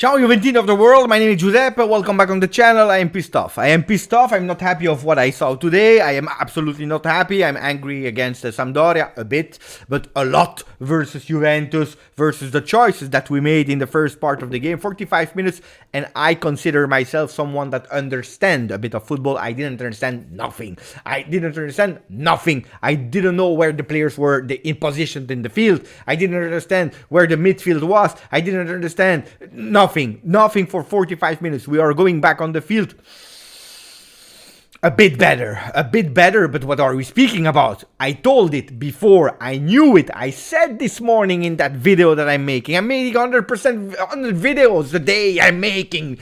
Ciao Juventini of the world, my name is Giuseppe, welcome back on the channel. I am pissed off. I'm not happy of what I saw today. I am absolutely not happy. I'm angry against Sampdoria a bit, but a lot versus Juventus, versus the choices that we made in the first part of the game. 45 minutes, and I consider myself someone that understands a bit of football. I didn't understand nothing. I didn't know where the players were positioned in the field. I didn't understand where the midfield was. I didn't understand Nothing for 45 minutes. We are going back on the field. A bit better, but what are we speaking about? I told it before, I knew it, I said this morning in that video that I'm making 100% 100 videos a day I'm making,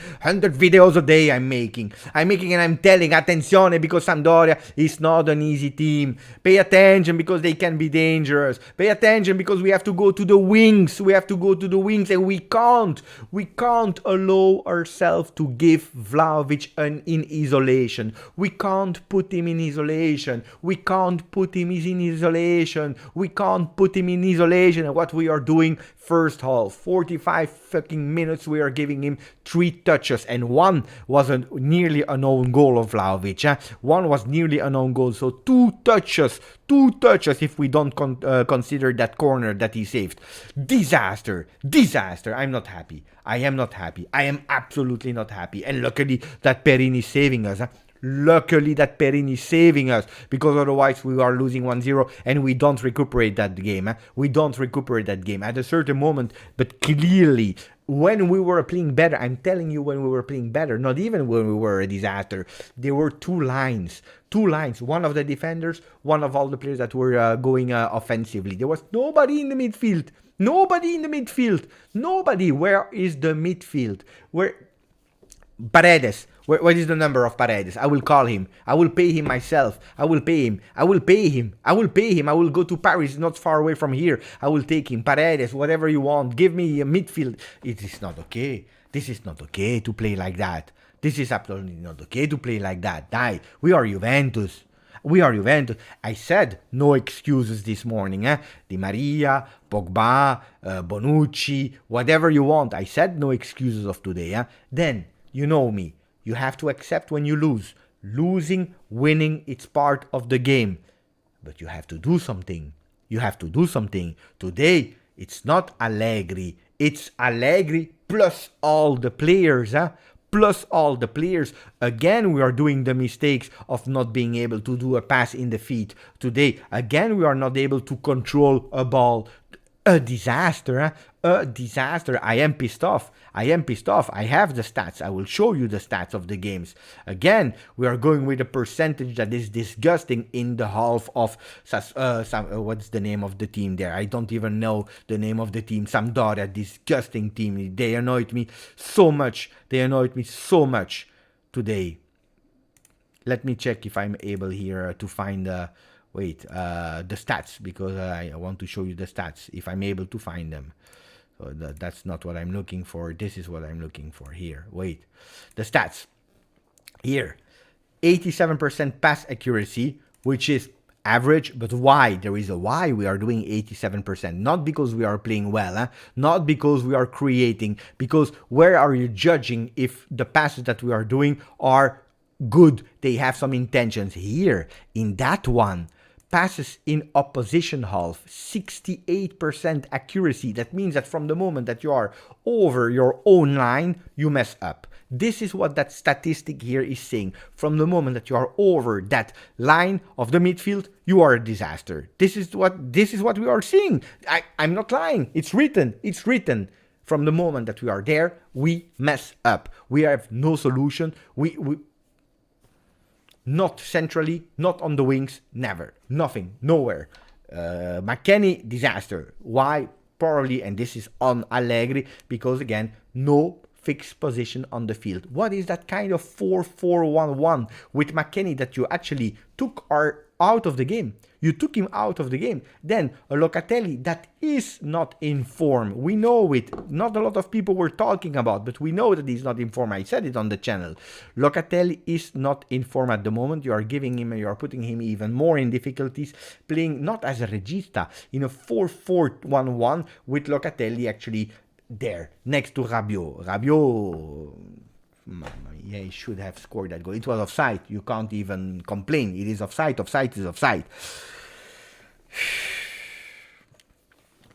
and I'm telling, attenzione, because Sampdoria is not an easy team, pay attention because they can be dangerous, pay attention because we have to go to the wings, and we can't allow ourselves to give Vlahovic in isolation. We can't put him in isolation. And what we are doing, first half, 45 fucking minutes, we are giving him 3 touches. And one was nearly an own goal of Vlahovic. One was nearly an own goal. So 2 touches if we don't consider that corner that he saved. Disaster. I'm not happy. I am absolutely not happy. And luckily that Perin is saving us. Because otherwise we are losing 1-0 and we don't recuperate that game. At a certain moment, but clearly when we were playing better, I'm telling you, when we were playing better, not even when we were a disaster, there were two lines, one of the defenders, one of all the players that were going offensively. There was nobody in the midfield. Where is the midfield? Paredes. What is the number of Paredes? I will call him. I will pay him myself. I will pay him. I will go to Paris, not far away from here. I will take him. Paredes, whatever you want. Give me a midfield. It is not okay. This is not okay to play like that. This is absolutely not okay to play like that. We are Juventus. I said no excuses this morning. Di Maria, Pogba, Bonucci, whatever you want. I said no excuses of today. Then, you know me. You have to accept when you lose. Losing, winning, it's part of the game. But you have to do something. Today, it's not Allegri. It's Allegri plus all the players. Again, we are doing the mistakes of not being able to do a pass in the feet. Today, again, we are not able to control a ball. A disaster. I am pissed off. I have the stats. I will show you the stats of the games. Again, we are going with a percentage that is disgusting in the half of what's the name of the team there? I don't even know the name of the team. Sampdoria, disgusting team. They annoyed me so much. Today. Let me check if I'm able here to find the stats, because I want to show you the stats if I'm able to find them. So that's not what I'm looking for. This is what I'm looking for here. The stats here: 87% pass accuracy, which is average. But why? There is a why we are doing 87%. Not because we are playing well, not because we are creating. Because where are you judging if the passes that we are doing are good? They have some intentions. Here in that one, passes in opposition half, 68% accuracy. That means that from the moment that you are over your own line, you mess up. This is what that statistic here is saying. From the moment that you are over that line of the midfield, you are a disaster. This is what we are seeing. I'm not lying. It's written. From the moment that we are there, we mess up. We have no solution. We not centrally, not on the wings, never. Nothing, nowhere. McKennie, disaster. Why? Probably, and this is on Allegri, because again, no fixed position on the field. What is that kind of 4-4-1-1 with McKennie that you actually took out of the game? You took him out of the game. Then a Locatelli that is not in form. We know it. Not a lot of people were talking about, but we know that he's not in form. I said it on the channel. Locatelli is not in form at the moment. You are putting him even more in difficulties, playing not as a regista, in a 4-4-1-1 with Locatelli actually there, next to Rabiot. Rabiot, yeah, he should have scored that goal. It was offside. You can't even complain. It is offside. Offside is offside.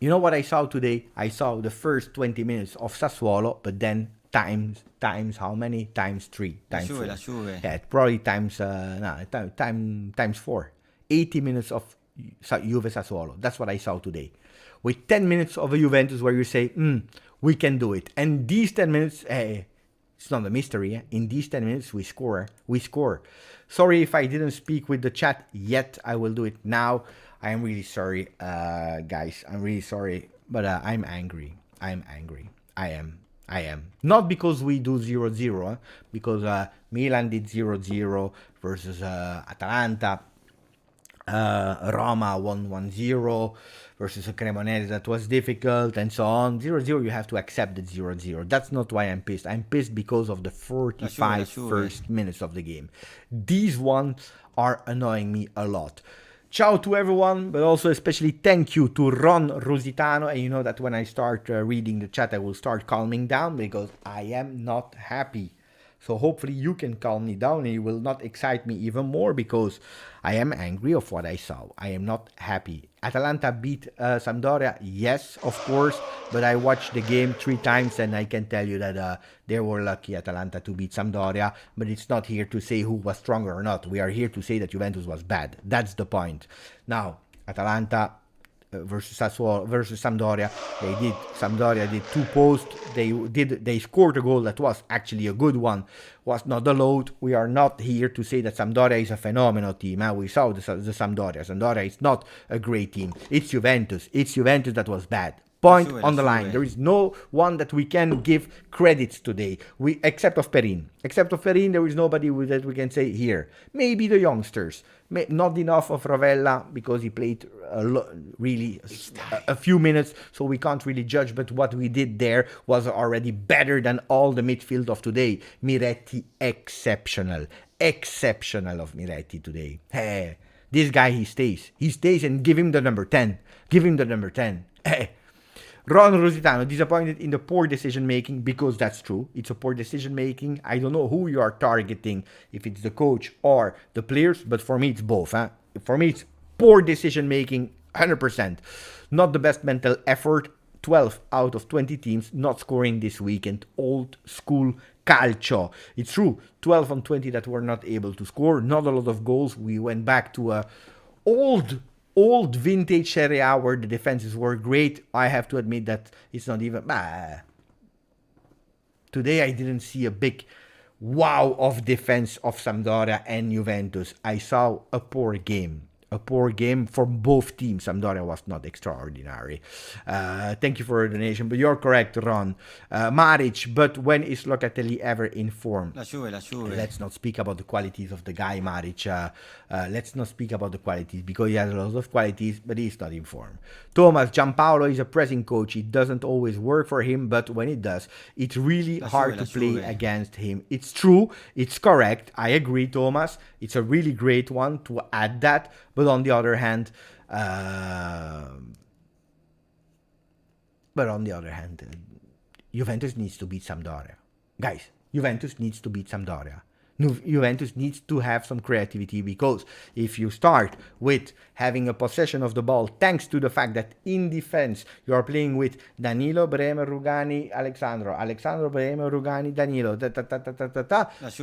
You know what I saw today? I saw the first 20 minutes of Sassuolo, but then times how many? Times 3, times 4. Yeah, probably times times 4. 80 minutes of Juve Sassuolo. That's what I saw today. With 10 minutes of a Juventus where you say, we can do it. And these 10 minutes, it's not a mystery. In these 10 minutes, we score. Sorry if I didn't speak with the chat yet. I will do it now. I am really sorry, guys. I'm really sorry. But I'm angry. I am. Not because we do 0-0, because Milan did 0-0 versus Atalanta. Roma won 1-0 versus a Cremonese that was difficult and so on. 0-0, you have to accept the 0-0. That's not why I'm pissed. I'm pissed because of the 45 first minutes of the game. These ones are annoying me a lot. Ciao to everyone, but also especially thank you to Ron Rositano. And you know that when I start reading the chat, I will start calming down because I am not happy. So hopefully you can calm me down and you will not excite me even more because I am angry of what I saw. I am not happy. Atalanta beat Sampdoria, yes, of course, but I watched the game 3 times and I can tell you that they were lucky, Atalanta, to beat Sampdoria, but it's not here to say who was stronger or not. We are here to say that Juventus was bad. That's the point. Now, Atalanta versus Sassuolo versus Sampdoria, Sampdoria did 2 posts. They scored a goal that was actually a good one, was not allowed. We are not here to say that Sampdoria is a phenomenal team. We saw the Sampdoria. Sampdoria is not a great team. It's Juventus that was bad. Point on the line. There is no one that we can give credits today. Except of Perin. There is nobody that we can say here. Maybe the youngsters. Not enough of Rovella because he played really a few minutes, so we can't really judge. But what we did there was already better than all the midfield of today. Miretti, exceptional of Miretti today. Hey, this guy, he stays and give him the number 10. Hey. Ron Rositano, disappointed in the poor decision making, because that's true. It's a poor decision making. I don't know who you are targeting, if it's the coach or the players, but for me it's both. For me it's poor decision making, 100%. Not the best mental effort. 12 out of 20 teams not scoring this weekend. Old school Calcio. It's true, 12 on 20 that were not able to score. Not a lot of goals. We went back to a old vintage Serie A where the defenses were great. I have to admit that it's not even... Today I didn't see a big wow of defense of Sampdoria and Juventus. I saw a poor game. For both teams. Sampdoria was not extraordinary. Thank you for the donation, but you're correct, Ron. Maric, but when is Locatelli ever in form? La Juve. Let's not speak about the qualities of the guy, Maric. Let's not speak about the qualities, because he has a lot of qualities, but he's not in form. Thomas, Gianpaolo is a pressing coach. It doesn't always work for him, but when it does, it's really hard to play against him. It's true. It's correct. I agree, Thomas. It's a really great one to add that. But on the other hand, Juventus needs to beat Sampdoria. Guys, Juventus needs to beat Sampdoria. Juventus needs to have some creativity, because if you start with having a possession of the ball, thanks to the fact that in defense you are playing with Danilo, Bremer, Rugani, Alexandro, Bremer, Rugani, Danilo,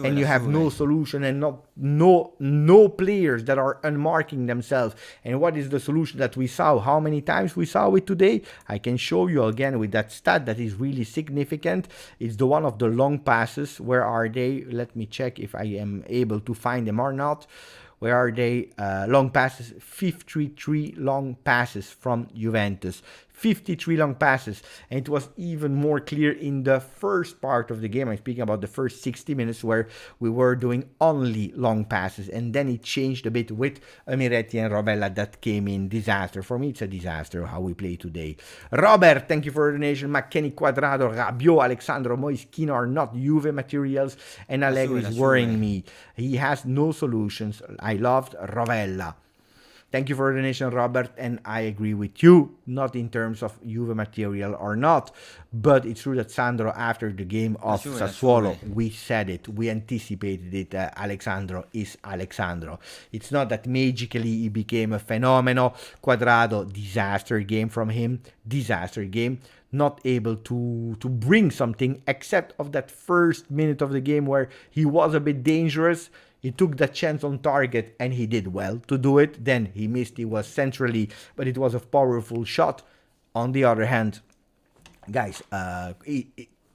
and you have no solution and no players that are unmarking themselves. And what is the solution that we saw? How many times we saw it today? I can show you again with that stat that is really significant. It's the one of the long passes. Where are they? Let me check if I am able to find them or not. Where are they? Long passes, 53 long passes from Juventus. 53 long passes, and it was even more clear in the first part of the game. I'm speaking about the first 60 minutes where we were doing only long passes, and then it changed a bit with Miretti and Rovella that came in. Disaster. For me, it's a disaster how we play today. Robert, thank you for the donation. McKenny, Quadrado, Rabiot, Alexandro, Moischino are not Juve materials, and Allegri is worrying me. He has no solutions. I loved Rovella. Thank you for the donation, Robert, and I agree with you, not in terms of Juve material or not, but it's true that Sandro, after the game of Sassuolo, we said it, we anticipated it, Alexandro is Alexandro. It's not that magically he became a fenomeno. Quadrado, disaster game from him, disaster game. Not able to bring something except of that first minute of the game where he was a bit dangerous. He took that chance on target and he did well to do it. Then he missed, he was centrally, but it was a powerful shot. On the other hand, guys,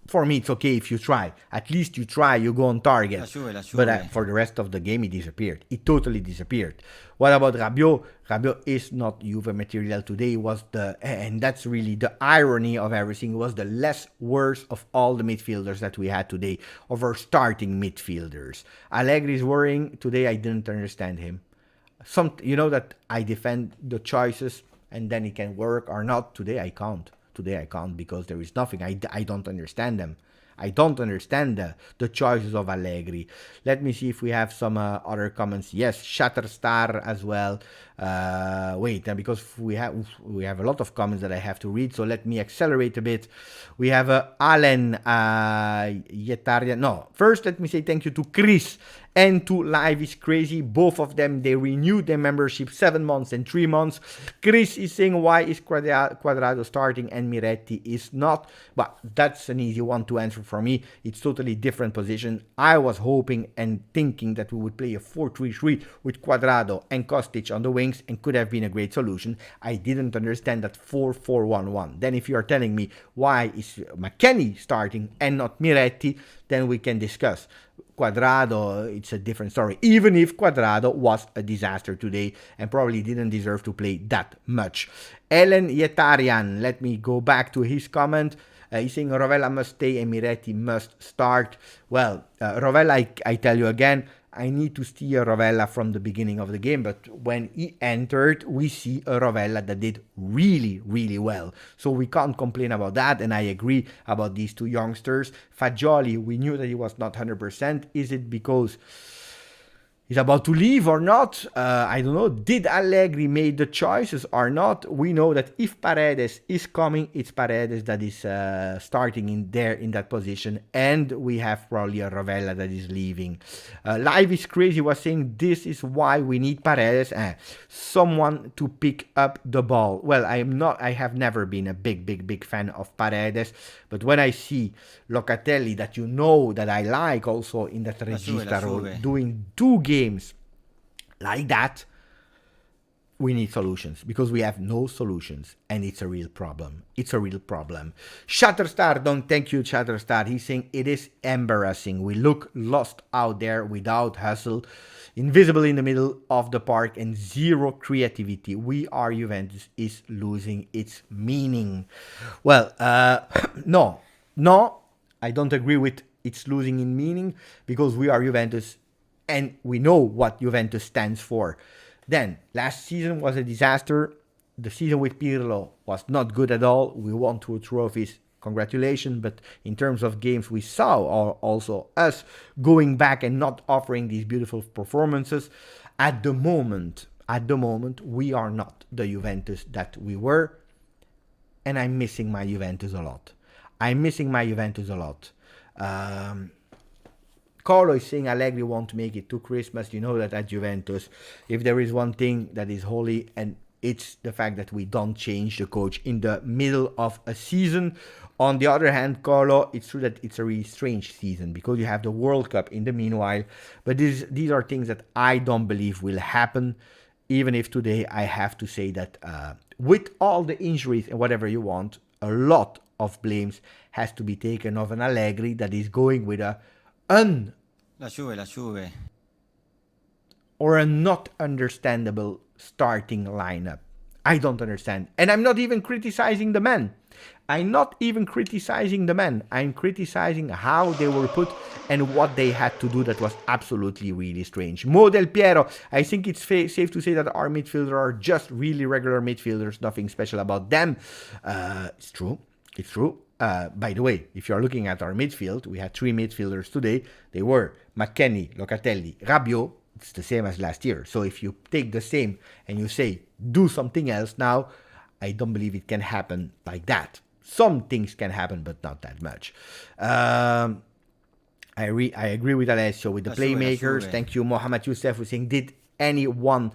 for me, it's okay if you try. At least you try, you go on target. But for the rest of the game, he disappeared. He totally disappeared. What about Rabiot? Rabiot is not Juve material today. Was and that's really the irony of everything. It was the less worse of all the midfielders that we had today, of our starting midfielders. Allegri is worrying. Today, I didn't understand him. You know that I defend the choices and then it can work or not. Today, I can't. Today I can't because there is nothing. I don't understand them. I don't understand the choices of Allegri. Let me see if we have some other comments. Yes, Shatterstar as well. Because we have a lot of comments that I have to read, so let me accelerate a bit. We have Alan Yetaria. No, first let me say thank you to Chris and to Live is Crazy. Both of them, they renewed their membership 7 months and 3 months. Chris is saying, why is Quadrado starting and Miretti is not? But that's an easy one to answer for me. It's totally different position. I was hoping and thinking that we would play a 4-3-3 with Quadrado and Kostic on the wings and could have been a great solution. I didn't understand that 4-4-1-1. Then if you are telling me why is McKennie starting and not Miretti, then we can discuss. Quadrado, it's a different story. Even if Quadrado was a disaster today and probably didn't deserve to play that much. Ellen Yetarian, let me go back to his comment. He's saying Rovella must stay and Miretti must start. Well, Rovella, I tell you again, I need to see a Rovella from the beginning of the game, but when he entered, we see a Rovella that did really, really well. So we can't complain about that, and I agree about these two youngsters. Fagioli, we knew that he was not 100%. Is it because he's about to leave or not? I don't know. Did Allegri make the choices or not? We know that if Paredes is coming, it's Paredes that is starting in that position, and we have probably a Rovella that is leaving. Live is Crazy was saying this is why we need Paredes, someone to pick up the ball. Well, I have never been a big fan of Paredes, but when I see Locatelli, that you know that I like also in that regista role, doing 2 games like that, we need solutions, because we have no solutions, and it's a real problem. It's a real problem. Shatterstar, don't thank you, Shatterstar. He's saying it is embarrassing. We look lost out there without hustle, invisible in the middle of the park, and zero creativity. Juventus is losing its meaning. Well, no, I don't agree with it's losing in meaning, because we are Juventus and we know what Juventus stands for. Then, last season was a disaster. The season with Pirlo was not good at all. We won 2 trophies. Congratulations. But in terms of games, we saw also us going back and not offering these beautiful performances. At the moment, we are not the Juventus that we were. And I'm missing my Juventus a lot. Carlo is saying Allegri won't make it to Christmas. You know that at Juventus, if there is one thing that is holy, and it's the fact that we don't change the coach in the middle of a season. On the other hand, Carlo, it's true that it's a really strange season because you have the World Cup in the meanwhile. But these are things that I don't believe will happen, even if today I have to say that with all the injuries and whatever you want, a lot of blames has to be taken of an Allegri that is going with a La Juve. or a not understandable starting lineup. I don't understand. And I'm not even criticizing the men. I'm criticizing how they were put and what they had to do that was absolutely really strange. Mo Del Piero, I think it's safe to say that our midfielders are just really regular midfielders, nothing special about them. It's true. By the way, if you're looking at our midfield, we had 3 midfielders today. They were McKennie, Locatelli, Rabiot. It's the same as last year. So if you take the same and you say, do something else now, I don't believe it can happen like that. Some things can happen, but not that much. I agree with Alessio, with the playmakers. Thank you, Mohamed Youssef, for saying, did anyone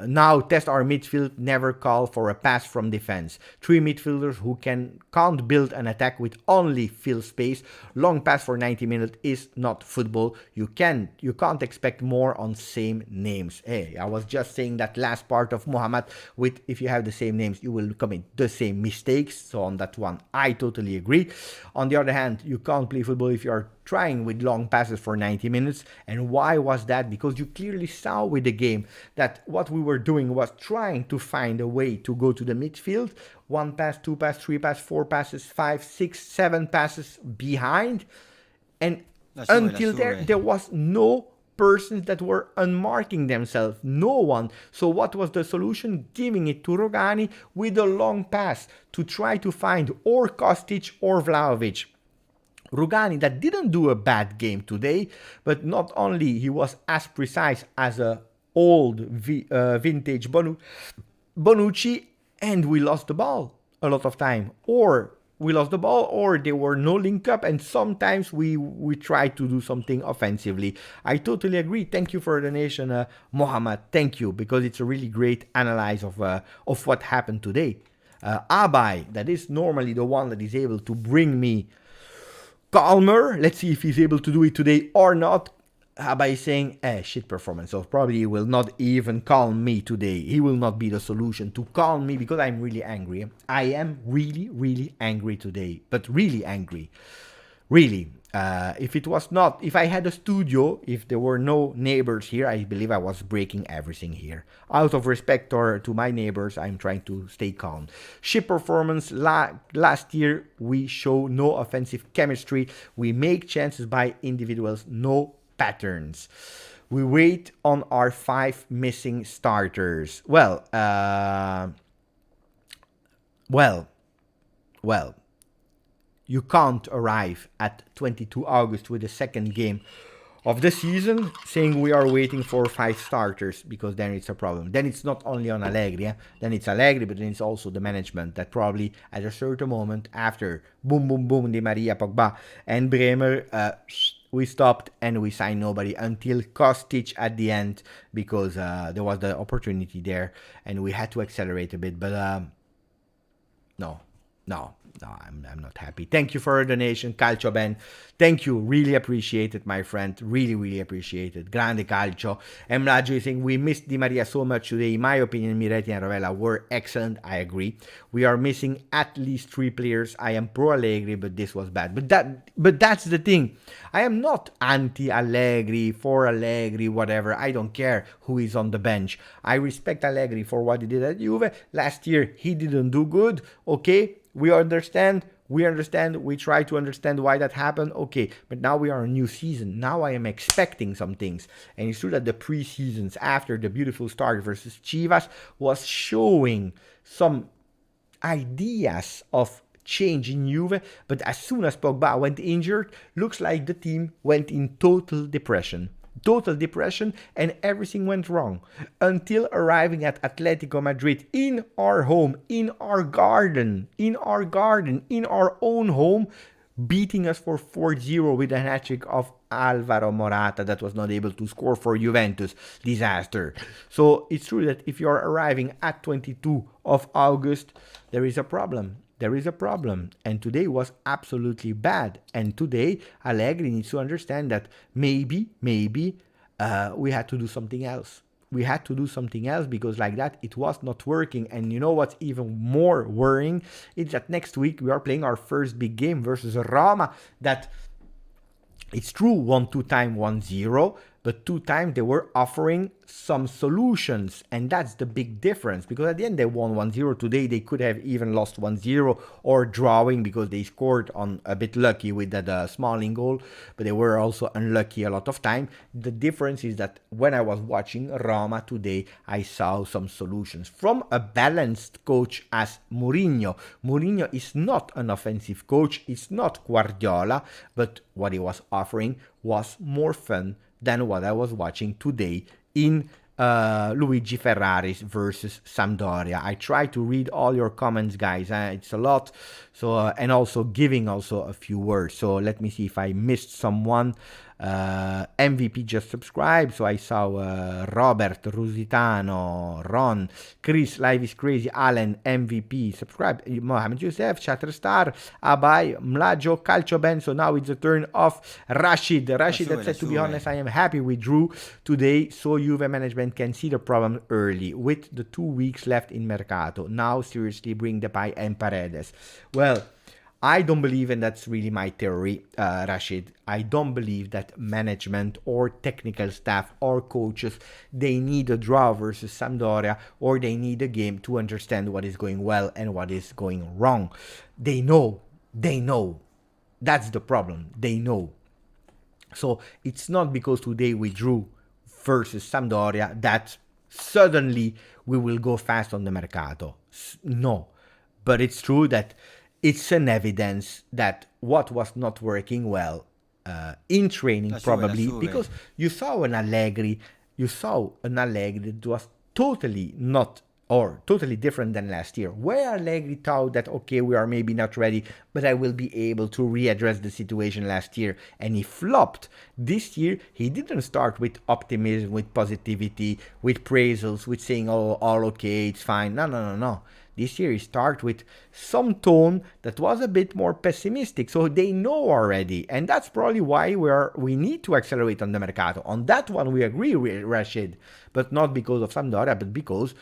now test our midfield, never call for a pass from defense. 3 midfielders who can't build an attack with only fill space. Long pass for 90 minutes is not football. You can't expect more on same names. Hey, I was just saying that last part of Mohamed, with if you have the same names, you will commit the same mistakes. So on that one, I totally agree. On the other hand, you can't play football if you are trying with long passes for 90 minutes. And why was that? Because you clearly saw with the game that what we were doing was trying to find a way to go to the midfield. 1 pass, 2 pass, 3 pass, 4 passes, 5, 6, 7 passes behind. And until there was no persons that were unmarking themselves. No one. So what was the solution? Giving it to Rogani with a long pass to try to find or Kostic or Vlahovic. Rugani, that didn't do a bad game today, but not only he was as precise as a old vintage Bonucci, and we lost the ball a lot of time. Or we lost the ball, or there were no link up, and sometimes we tried to do something offensively. I totally agree. Thank you for the donation, Mohamed. Thank you, because it's a really great analysis of what happened today. Abai, that is normally the one that is able to bring me calmer. Let's see if he's able to do it today or not. By saying, shit performance. So probably he will not even calm me today. He will not be the solution to calm me, because I'm really angry. I am really, really angry today. But really angry. Really. If I had a studio, if there were no neighbors here, I believe I was breaking everything here. Out of respect to my neighbors, I'm trying to stay calm. Ship performance, last year, we show no offensive chemistry. We make chances by individuals, no patterns. We wait on our 5 missing starters. Well. You can't arrive at 22 August with the second game of the season saying we are waiting for 5 starters, because then it's a problem. Then it's not only on Allegri, then it's Allegri, but then it's also the management that probably at a certain moment after boom, boom, boom, Di Maria, Pogba and Bremer, we stopped and we signed nobody until Kostic at the end, because there was the opportunity there and we had to accelerate a bit. But no, I'm not happy. Thank you for your donation, Calcio Ben. Thank you. Really appreciate it, my friend. Really, really appreciate it. Grande Calcio. And Mlaggio is saying, we missed Di Maria so much today. In my opinion, Miretti and Rovella were excellent. I agree. We are missing at least 3 players. I am pro Allegri, but this was bad. But that's the thing. I am not anti-Allegri, for Allegri, whatever. I don't care who is on the bench. I respect Allegri for what he did at Juve. Last year, he didn't do good. Okay. We understand, we try to understand why that happened, okay, but now we are a new season. Now I am expecting some things, and it's true that the pre-seasons after the beautiful start versus Chivas was showing some ideas of change in Juve, but as soon as Pogba went injured, looks like the team went in total depression, and everything went wrong until arriving at Atletico Madrid in our home, in our garden, in our own home, beating us for 4-0 with a hat-trick of Alvaro Morata that was not able to score for Juventus. Disaster. So it's true that if you're arriving at 22 of August, there is a problem. And today was absolutely bad. And today, Allegri needs to understand that maybe we had to do something else. Because like that, it was not working. And you know what's even more worrying? It's that next week we are playing our first big game versus Roma. That it's true, 1-2 time 1-0, but 2 times they were offering some solutions, and that's the big difference, because at the end they won 1-0. Today they could have even lost 1-0 or drawing, because they scored on a bit lucky with that Smalling goal, but they were also unlucky a lot of time. The difference is that when I was watching Roma today, I saw some solutions from a balanced coach as Mourinho. Mourinho is not an offensive coach, it's not Guardiola, but what he was offering was more fun than what I was watching today in Luigi Ferraris versus Sampdoria. I try to read all your comments, guys. It's a lot. So and also giving also a few words. So let me see if I missed someone. MVP just subscribed. So I saw Robert, Rusitano, Ron, Chris, Live is Crazy, Alan, MVP, subscribe, Mohamed Youssef, Shatterstar, Abai, Mlajo, Calcio Ben. So now it's the turn of Rashid. Rashid that said, to be honest, I am happy we drew today, so Juve management can see the problem early with the 2 weeks left in Mercato. Now seriously bring Depay and Paredes. Well, I don't believe, and that's really my theory, Rashid, I don't believe that management or technical staff or coaches, they need a draw versus Sampdoria, or they need a game to understand what is going well and what is going wrong. They know. That's the problem. They know. So it's not because today we drew versus Sampdoria that suddenly we will go fast on the Mercato. No. But it's true that it's an evidence that what was not working well in training, probably because you saw an Allegri that was totally not, or totally different than last year, where Allegri thought that, okay, we are maybe not ready, but I will be able to readdress the situation last year, and he flopped. This year, he didn't start with optimism, with positivity, with praisals, with saying, oh, all okay, it's fine. No. This year, he started with some tone that was a bit more pessimistic. So they know already. And that's probably why we need to accelerate on the Mercato. On that one, we agree, Rashid. But not because of Sampdoria, but because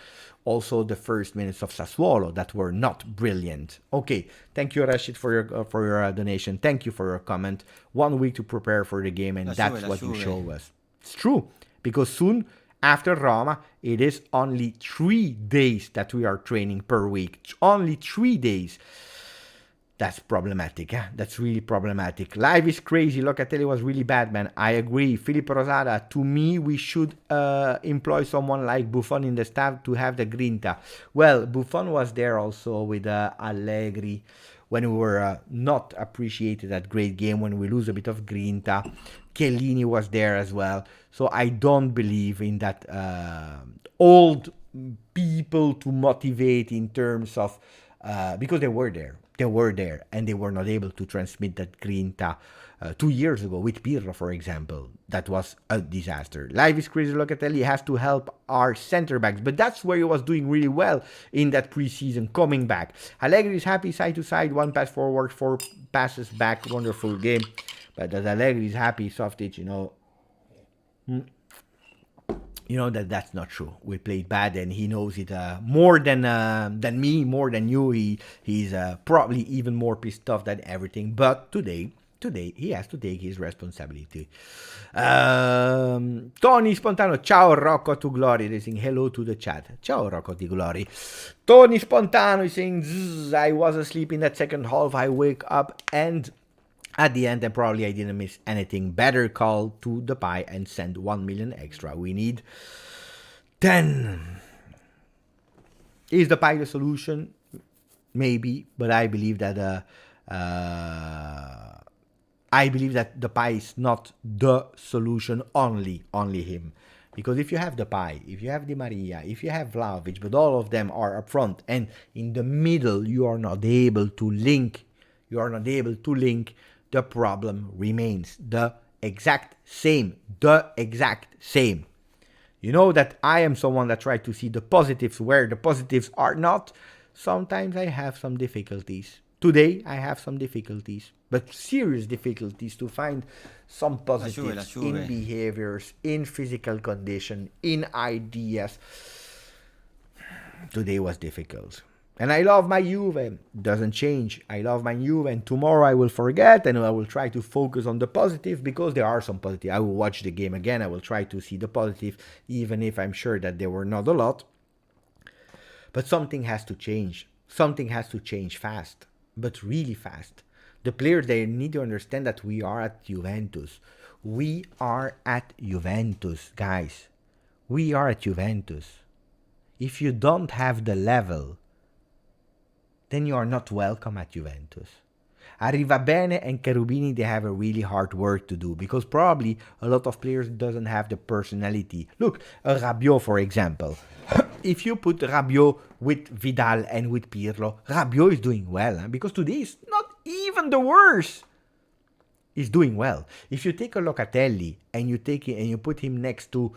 also the first minutes of Sassuolo that were not brilliant. Okay, thank you, Rashid, for your donation. Thank you for your comment. 1 week to prepare for the game, and that's what you show us. It's true, because soon, after Roma, it is only 3 days that we are training per week. Only 3 days. That's problematic. That's really problematic. Live is crazy. Locatelli was really bad, man. I agree. Filippo Rosada, to me, we should employ someone like Buffon in the staff to have the grinta. Well, Buffon was there also with Allegri when we were not appreciated that great game, when we lose a bit of grinta. Chiellini was there as well. So I don't believe in that old people to motivate in terms of, because they were there. They were there, and they were not able to transmit that grinta 2 years ago with Pirlo, for example. That was a disaster. Live is crazy. Locatelli has to help our center backs, but that's where he was doing really well in that preseason, coming back. Allegri is happy, side to side, 1 pass forward, 4 passes back, wonderful game. But that Allegri is happy, Softic, that's not true. We played bad, and he knows it more than me, more than you. He's probably even more pissed off than everything. But today he has to take his responsibility. Tony Spontano, ciao Rocco to Glory. They're saying hello to the chat. Ciao Rocco to Glory. Tony Spontano is saying, I was asleep in that second half. I wake up and at the end, and probably I didn't miss anything. Better call to Depay and send 1 million extra. We need 10. Is Depay the solution? Maybe, but I believe that Depay is not the solution. Only him. Because if you have Depay, if you have Di Maria, if you have Vlahovic, but all of them are up front, and in the middle you are not able to link. The problem remains the exact same. You know that I am someone that tries to see the positives where the positives are not. Sometimes I have some difficulties. Today I have some difficulties, but serious difficulties to find some positives in behaviors, in physical condition, in ideas. Today was difficult. And I love my Juve. Doesn't change. I love my Juve. And tomorrow I will forget and I will try to focus on the positive, because there are some positive. I will watch the game again. I will try to see the positive, even if I'm sure that there were not a lot. But something has to change. Something has to change fast, but really fast. The players, they need to understand that we are at Juventus. We are at Juventus, guys. We are at Juventus. If you don't have the level, then you are not welcome at Juventus. Arrivabene and Cherubini, they have a really hard work to do because probably a lot of players doesn't have the personality. Look, Rabiot, for example. If you put Rabiot with Vidal and with Pirlo, Rabiot is doing well because today is not even the worst. He's doing well. If you take a Locatelli and you take it and you put him next to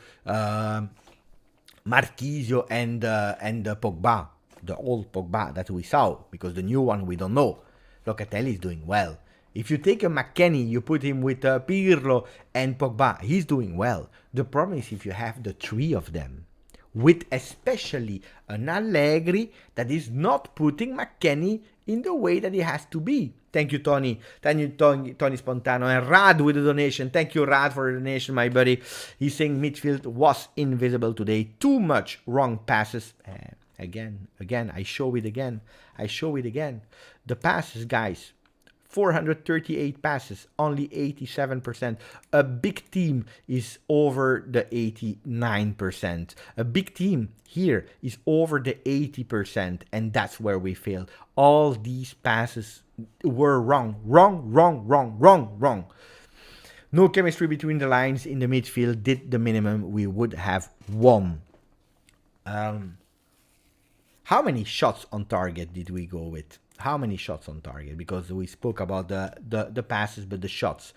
Marquisio and Pogba, the old Pogba that we saw, because the new one we don't know, Locatelli is doing well. If you take a McKennie, you put him with Pirlo and Pogba, he's doing well. The problem is if you have the three of them, with especially an Allegri that is not putting McKennie in the way that he has to be. Thank you, Tony. Thank you, Tony Spontano. And Rad with the donation. Thank you, Rad, for the donation, my buddy. He's saying midfield was invisible today. Too much wrong passes. Again, I show it again. The passes, guys. 438 passes, only 87%. A big team is over the 89%. A big team here is over the 80%, and that's where we failed. All these passes were wrong. No chemistry between the lines in the midfield. Did the minimum, we would have won. How many shots on target did we go with? How many shots on target? Because we spoke about the passes, but the shots.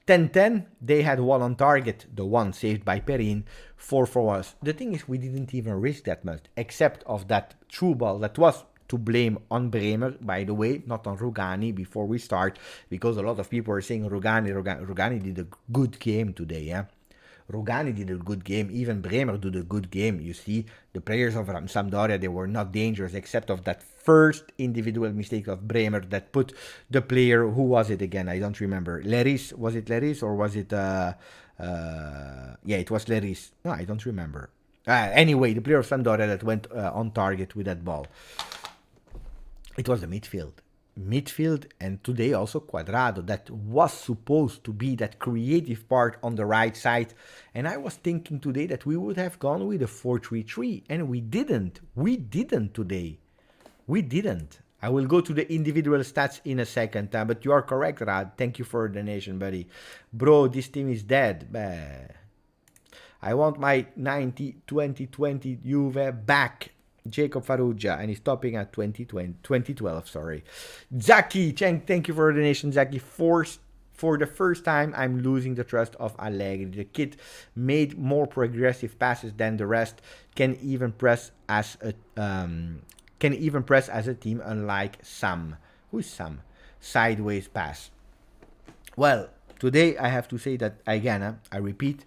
10-10, they had one on target, the one saved by Perin, 4 for us. The thing is, we didn't even risk that much, except of that through ball that was to blame on Bremer, by the way, not on Rugani before we start, because a lot of people are saying Rugani did a good game today, yeah? Rugani did a good game, even Bremer did a good game. You see, the players of Sampdoria, they were not dangerous, except of that first individual mistake of Bremer that put the player, who was it again? I don't remember. Leris, was it Leris or was it, yeah, it was Leris. No, I don't remember. Anyway, the player of Sampdoria that went on target with that ball. It was the midfield, and today also Cuadrado, that was supposed to be that creative part on the right side. And I was thinking today that we would have gone with a 4-3-3, and we didn't today. We didn't. I will go to the individual stats in a second, but you are correct, Rad. Thank you for the donation, buddy. Bro, this team is dead. I want my 2020 Juve back. Jacob Farrugia, and he's stopping at 2012, sorry. Zaki, thank you for the donation, Zaki. For the first time, I'm losing the trust of Allegri. The kid made more progressive passes than the rest. Can even press as a team, unlike Sam. Who's Sam? Sideways pass. Well, today I have to say that again. I repeat.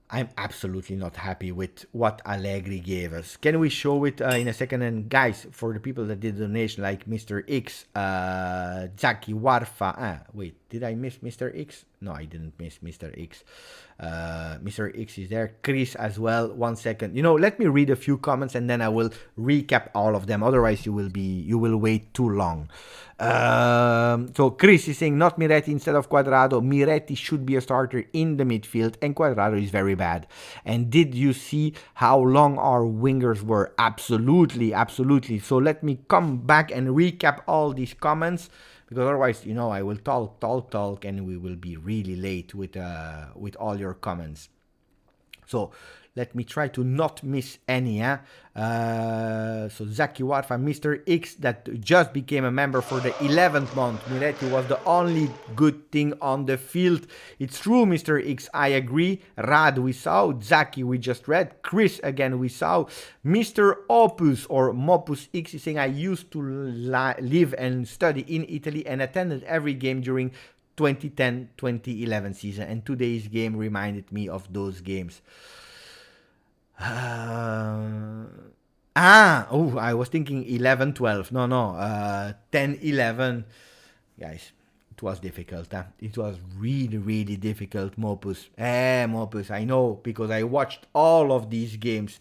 I'm absolutely not happy with what Allegri gave us. Can we show it in a second? And guys, for the people that did the donation, like Mr. X, Zaki, Warfa. Wait, did I miss Mr. X? No, I didn't miss Mr. X. Mr. X is there. Chris as well. 1 second. Let me read a few comments and then I will recap all of them. Otherwise, you will wait too long. So Chris is saying not Miretti instead of Cuadrado. Miretti should be a starter in the midfield, and Cuadrado is very bad. And did you see how long our wingers were? Absolutely. So let me come back and recap all these comments, because otherwise, I will talk, and we will be really late with all your comments. So let me try to not miss any. So Zaki Warfa, Mr. X, that just became a member for the 11th month. Miretti was the only good thing on the field. It's true, Mr. X, I agree. Rad, we saw. Zaki, we just read. Chris, again, we saw. Mr. Opus, or Mopus X, is saying, I used to live and study in Italy and attended every game during 2010-2011 season, and today's game reminded me of those games. I was thinking 11-12. No, 10-11. Guys, it was difficult. It was really difficult, Mopus. Mopus, I know, because I watched all of these games.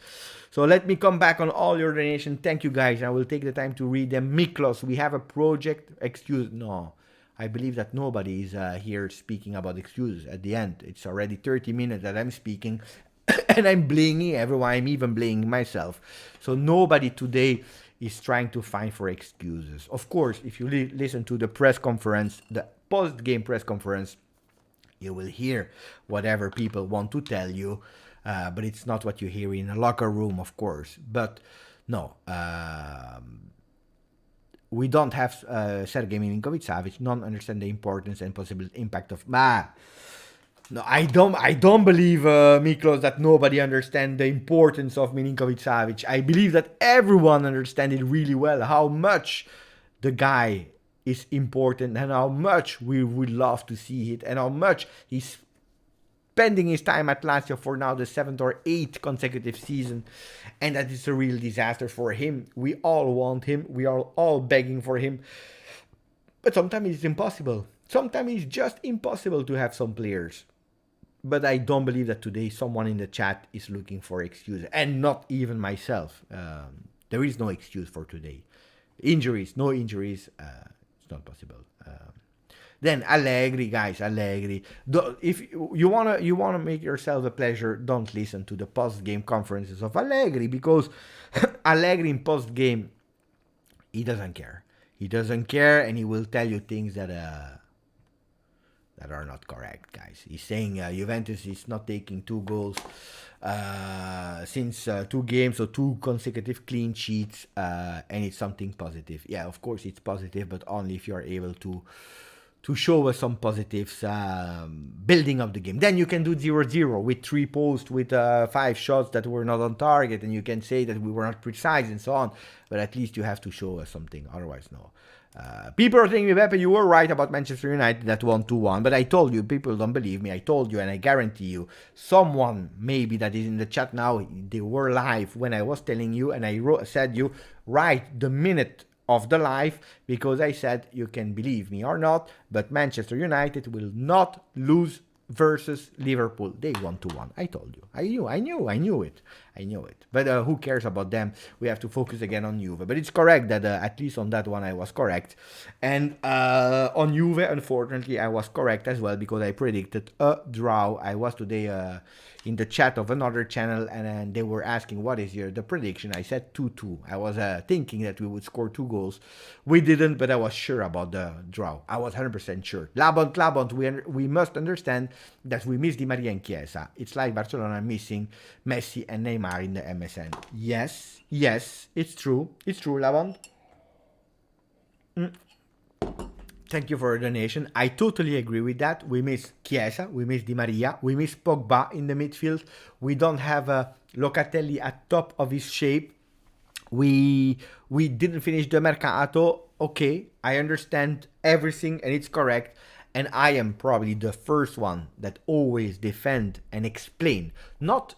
So let me come back on all your donations. Thank you, guys. I will take the time to read them. Miklos, we have a project. No. I believe that nobody is here speaking about excuses at the end. It's already 30 minutes that I'm speaking. And I'm blaming everyone. I'm even blaming myself. So nobody today is trying to find for excuses. Of course, if you listen to the press conference, the post-game press conference, you will hear whatever people want to tell you, but it's not what you hear in a locker room, of course. But no, we don't have Sergei Milinkovic-Savic. None understand the importance and possible impact of. No, I don't believe, Miklos, that nobody understands the importance of Milinkovic-Savic. I believe that everyone understands it really well, how much the guy is important and how much we would love to see it and how much he's spending his time at Lazio for now the 7th or 8th consecutive season, and that is a real disaster for him. We all want him. We are all begging for him. But sometimes it's impossible. Sometimes it's just impossible to have some players. But I don't believe that today someone in the chat is looking for excuses, and not even myself. There is no excuse for today. Injuries, no injuries. It's not possible. Then Allegri, guys, Allegri. If you wanna make yourself a pleasure, don't listen to the post-game conferences of Allegri, because Allegri in post-game, he doesn't care. He doesn't care, and he will tell you things that are not correct, guys. He's saying Juventus is not taking 2 goals since 2 games, or 2 consecutive clean sheets, and it's something positive. Yeah, of course it's positive, but only if you are able to show us some positives, building up the game. Then you can do 0-0 with 3 posts, with 5 shots that were not on target, and you can say that we were not precise and so on, but at least you have to show us something, otherwise no. People are saying, Beppe, you were right about Manchester United that won 2-1, but I told you, people don't believe me. I told you, and I guarantee you, someone maybe that is in the chat now, they were live when I was telling you, and I said you, write the minute of the live, because I said, you can believe me or not, but Manchester United will not lose versus Liverpool. They won 2-1. I told you. I knew it. But who cares about them? We have to focus again on Juve. But it's correct that at least on that one I was correct. And on Juve, unfortunately, I was correct as well, because I predicted a draw. I was today in the chat of another channel, and they were asking, what is the prediction? I said 2-2. I was thinking that we would score 2 goals. We didn't, but I was sure about the draw. I was 100% sure. Labont, we must understand that we miss Di Maria and Chiesa. It's like Barcelona missing Messi and Neymar in the MSN. Yes, it's true. It's true, Labont. Thank you for the donation. I totally agree with that. We miss Chiesa, we miss Di Maria, we miss Pogba in the midfield. We don't have Locatelli at top of his shape. We didn't finish the Mercato. Okay, I understand everything and it's correct. And I am probably the first one that always defend and explain, not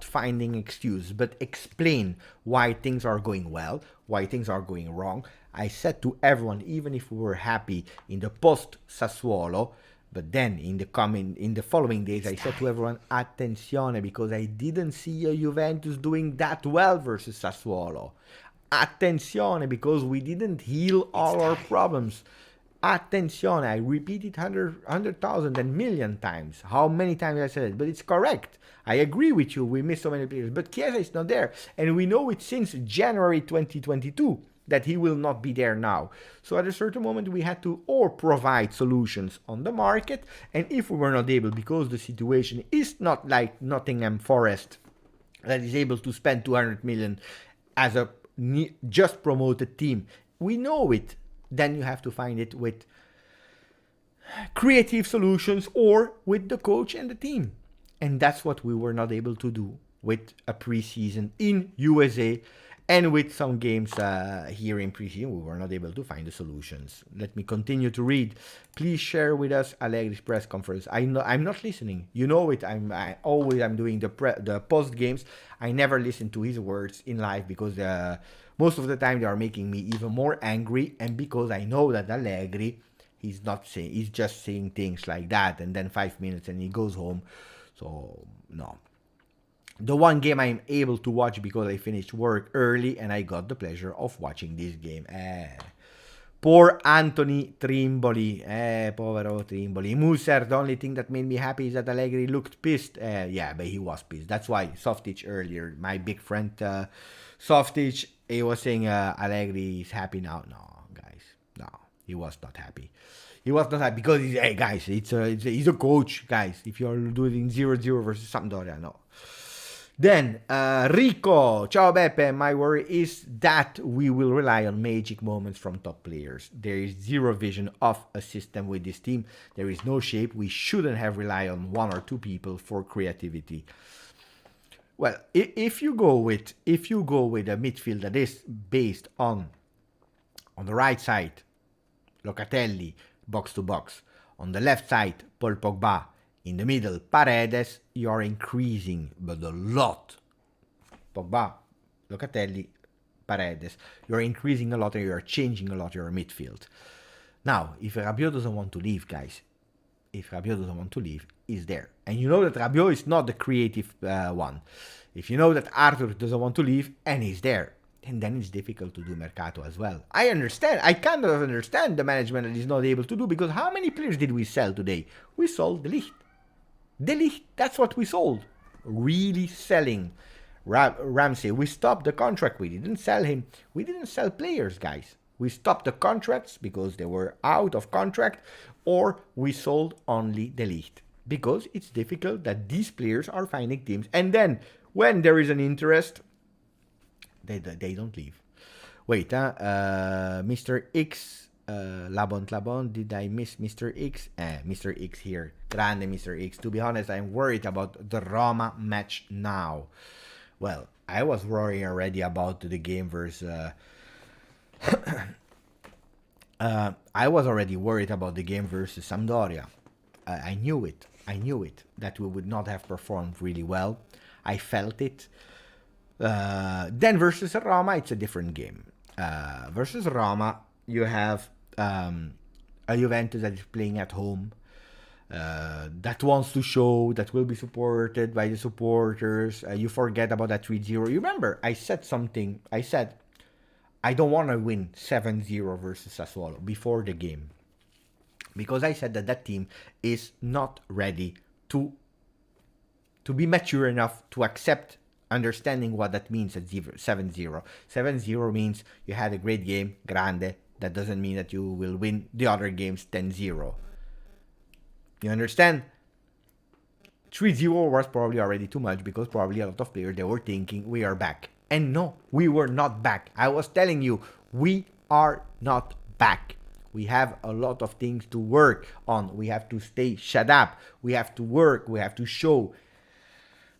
finding excuse, but explain why things are going well, why things are going wrong. I said to everyone, even if we were happy in the post Sassuolo, but then in the following days, I said to everyone, attenzione, because I didn't see a Juventus doing that well versus Sassuolo. Attenzione, because we didn't heal all our problems. Attenzione, I repeat it 100,000 and million times. How many times I said it? But it's correct. I agree with you. We missed so many players. But Chiesa is not there. And we know it since January 2022 that he will not be there now. So at a certain moment, we had to or provide solutions on the market. And if we were not able, because the situation is not like Nottingham Forest, that is able to spend 200 million as a just promoted team, we know it. Then you have to find it with creative solutions or with the coach and the team. And that's what we were not able to do with a preseason in USA and with some games here in preseason. We were not able to find the solutions. Let me continue to read. Please share with us Allegri's press conference. I'm not listening. You know it. I'm doing the post games. I never listen to his words in live because most of the time they are making me even more angry, and because I know that Allegri, he's just saying things like that, and then 5 minutes and he goes home. So no. The one game I'm able to watch because I finished work early and I got the pleasure of watching this game. Poor Anthony Trimboli. Povero Trimboli. Muser, the only thing that made me happy is that Allegri looked pissed. Yeah, but he was pissed. That's why Softic earlier, my big friend Softic, he was saying Allegri is happy now. No, guys, no, he was not happy. He was not happy because he's, hey guys, he's a coach, guys. If you're doing 0-0 versus Sampdoria, no. Then Rico, ciao Beppe. My worry is that we will rely on magic moments from top players. There is zero vision of a system with this team. There is no shape. We shouldn't have relied on one or two people for creativity. Well, if you go with a midfield that is based on the right side, Locatelli, box to box, on the left side, Paul Pogba, in the middle, Paredes, you are increasing, but a lot. Pogba, Locatelli, Paredes, you are increasing a lot and you are changing a lot your midfield. Now, if Rabiot doesn't want to leave, guys, is there. And you know that Rabiot is not the creative one. If you know that Arthur doesn't want to leave and he's there, and then it's difficult to do Mercato as well. I understand. I kind of understand the management that is not able to do, because how many players did we sell today? We sold De Ligt. De Ligt, that's what we sold. Really selling Ramsey. We stopped the contract. We didn't sell him. We didn't sell players, guys. We stopped the contracts because they were out of contract, or we sold only De Ligt, because it's difficult that these players are finding teams. And then when there is an interest, they don't leave. Wait, Mr. X, Labon, did I miss Mr. X? Mr. X here. Grande Mr. X. To be honest, I'm worried about the Roma match now. Well, I was worrying already about the game versus... I was already worried about the game versus Sampdoria. I knew it, that we would not have performed really well. I felt it. Then versus Roma, it's a different game. Versus Roma, you have a Juventus that is playing at home, that wants to show, that will be supported by the supporters. You forget about that 3-0. You remember, I said something. I said, I don't want to win 7-0 versus Sassuolo before the game, because I said that team is not ready to be mature enough to accept understanding what that means at 7-0. 7-0 means you had a great game, grande. That doesn't mean that you will win the other games 10-0. You understand? 3-0 was probably already too much, because probably a lot of players, they were thinking we are back. And no, we were not back. I was telling you, we are not back. We have a lot of things to work on. We have to stay shut up. We have to work. We have to show.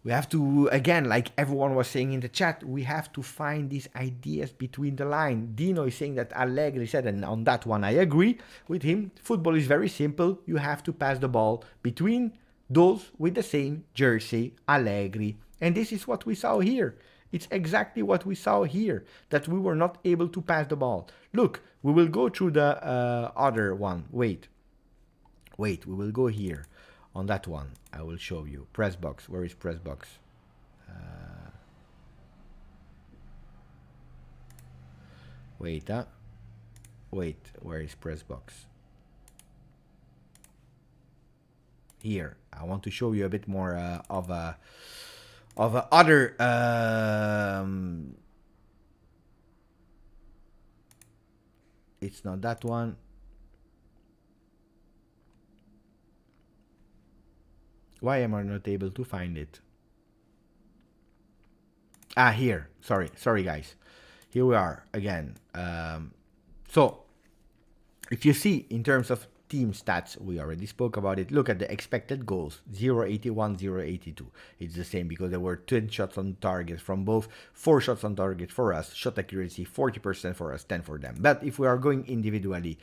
We have to, again, like everyone was saying in the chat, we have to find these ideas between the line. Dino is saying that Allegri said, and on that one I agree with him, football is very simple. You have to pass the ball between those with the same jersey, Allegri. And this is what we saw here. It's exactly what we saw here, that we were not able to pass the ball. Look, we will go through the other one. Wait, we will go here. On that one, I will show you. Press box. Where is press box? Wait, where is press box? Here. I want to show you a bit more of other it's not that one. Why am I not able to find it? Here. Sorry guys. Here we are again. So if you see in terms of team stats, we already spoke about it. Look at the expected goals, 0.81, 0.82. It's the same, because there were 10 shots on target from both, 4 shots on target for us, shot accuracy 40% for us, 10 for them. But if we are going individually,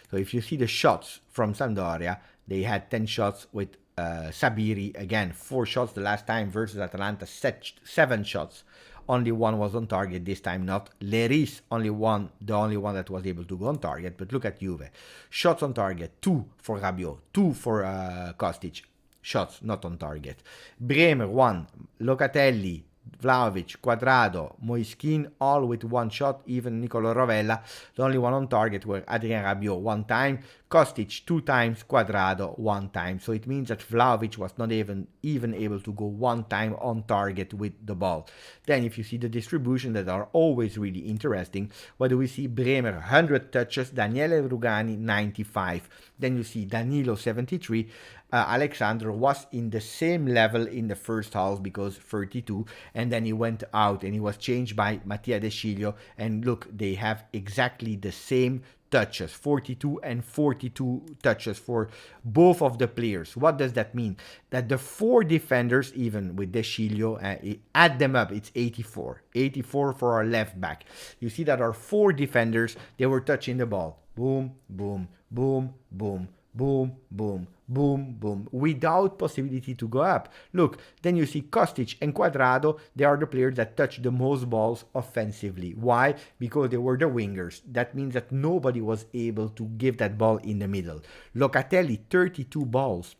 so if you see the shots from Sampdoria, they had 10 shots with Sabiri, again 4 shots the last time versus Atalanta, 7 shots. Only 1 was on target, this time not. Leris, the only one that was able to go on target. But look at Juve. Shots on target, 2 for Rabiot, 2 for Kostic. Shots not on target. Bremer, 1. Locatelli, Vlahovic, Quadrado, Moiskin, all with 1 shot. Even Nicolo Rovella, the only one on target were Adrien Rabiot 1 time. Kostic 2 times, Cuadrado 1 time. So it means that Vlahovic was not even able to go 1 time on target with the ball. Then if you see the distribution that are always really interesting, what do we see? Bremer 100 touches, Daniele Rugani 95. Then you see Danilo 73. Alexander was in the same level in the first half because 32, and then he went out and he was changed by Mattia De Sciglio, and look, they have exactly the same touches, 42 and 42 touches for both of the players. What does that mean? That the 4 defenders, even with De Sciglio, add them up, it's 84 for our left back. You see that our 4 defenders, they were touching the ball, boom, boom, boom, boom, boom, boom, boom, boom, without possibility to go up. Look, then you see Kostic and Cuadrado, they are the players that touch the most balls offensively. Why? Because they were the wingers. That means that nobody was able to give that ball in the middle. Locatelli, 32 balls.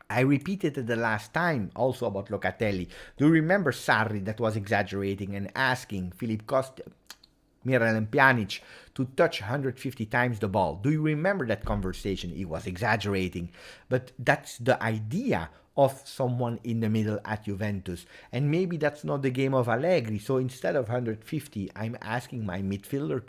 I repeated it the last time also about Locatelli. Do you remember Sarri that was exaggerating and asking Philippe Miralem Pjanic to touch 150 times the ball? Do you remember that conversation? He was exaggerating, but that's the idea of someone in the middle at Juventus, and maybe that's not the game of Allegri. So instead of 150, I'm asking my midfielder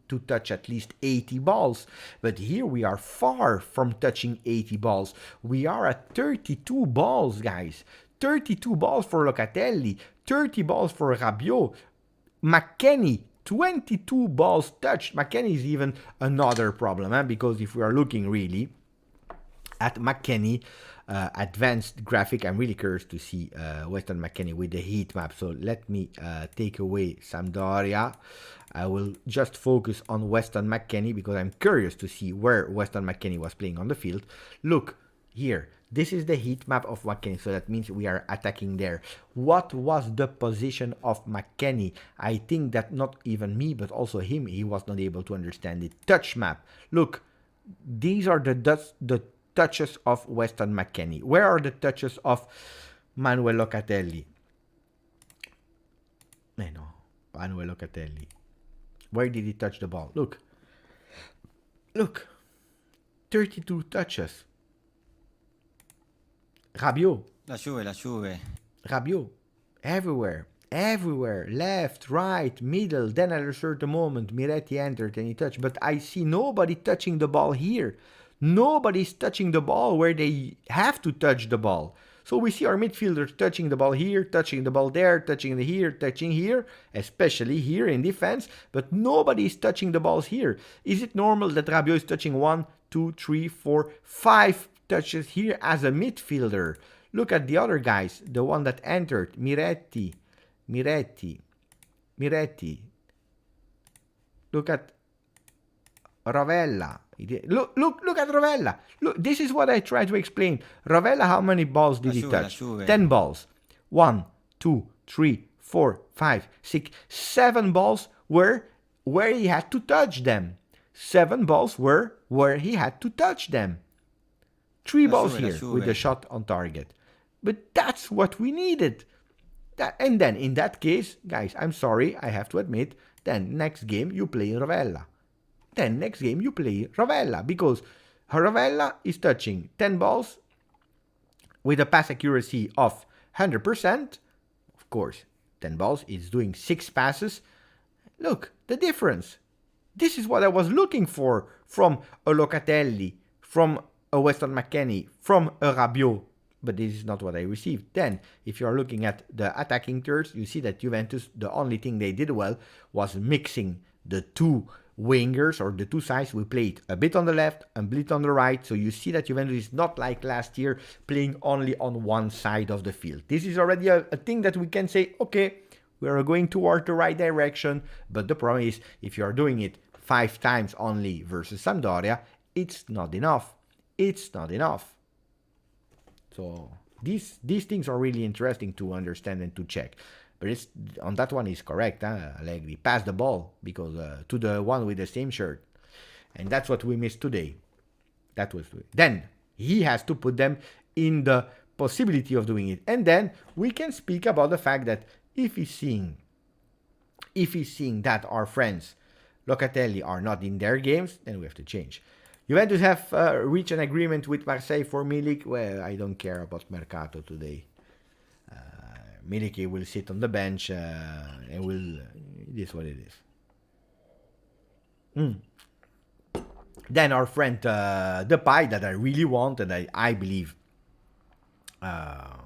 to touch at least 80 balls, but here we are far from touching 80 balls. We are at 32 balls, guys. 32 balls for Locatelli, 30 balls for Rabiot. McKennie, 22 balls touched. McKennie is even another problem, because if we are looking really at McKennie, advanced graphic, I'm really curious to see Weston McKennie with the heat map. So let me take away Sampdoria. I will just focus on Weston McKennie because I'm curious to see where Weston McKennie was playing on the field. Look here. This is the heat map of McKennie, so that means we are attacking there. What was the position of McKennie? I think that not even me, but also him, he was not able to understand it. Touch map. Look, these are the touches of Weston McKennie. Where are the touches of Manuel Locatelli? No, Manuel Locatelli. Where did he touch the ball? Look, 32 touches. Rabiot. La Juve. Rabiot. Everywhere. Left, right, middle. Then at a certain moment, Miretti entered and he touched. But I see nobody touching the ball here. Nobody's touching the ball where they have to touch the ball. So we see our midfielders touching the ball here, touching the ball there, touching here, especially here in defense. But nobody is touching the balls here. Is it normal that Rabiot is touching 1, 2, 3, 4, 5 touches here as a midfielder? Look at the other guys, the one that entered, Miretti. Look at Rovella. Look at Rovella. Look, this is what I try to explain. Rovella, how many balls did he touch? 10 balls. 1, 2, 3, 4, 5, 6, 7 balls where he had to touch them. 7 balls were where he had to touch them. 3 balls here with the shot on target. But that's what we needed. And then in that case, guys, I'm sorry, I have to admit, then next game you play Rovella. Because Rovella is touching 10 balls with a pass accuracy of 100%. Of course, 10 balls is doing 6 passes. Look, the difference. This is what I was looking for from a Locatelli, from a Weston McKennie, from a Rabiot, but this is not what I received. Then, if you are looking at the attacking thirds, you see that Juventus, the only thing they did well was mixing the two wingers or the two sides. We played a bit on the left and a bit on the right, so you see that Juventus is not like last year playing only on one side of the field. This is already a thing that we can say, okay, we are going toward the right direction, but the problem is if you are doing it 5 times only versus Sampdoria, it's not enough. So these things are really interesting to understand and to check. But it's on that one is correct, Allegri. Pass the ball because to the one with the same shirt. And that's what we missed today. Then he has to put them in the possibility of doing it. And then we can speak about the fact that if he's seeing that our friends Locatelli are not in their games, then we have to change. Juventus have reached an agreement with Marseille for Milik. Well, I don't care about Mercato today. Milik will sit on the bench and will. It is what it is. Then our friend Depay, that I really want, and I believe that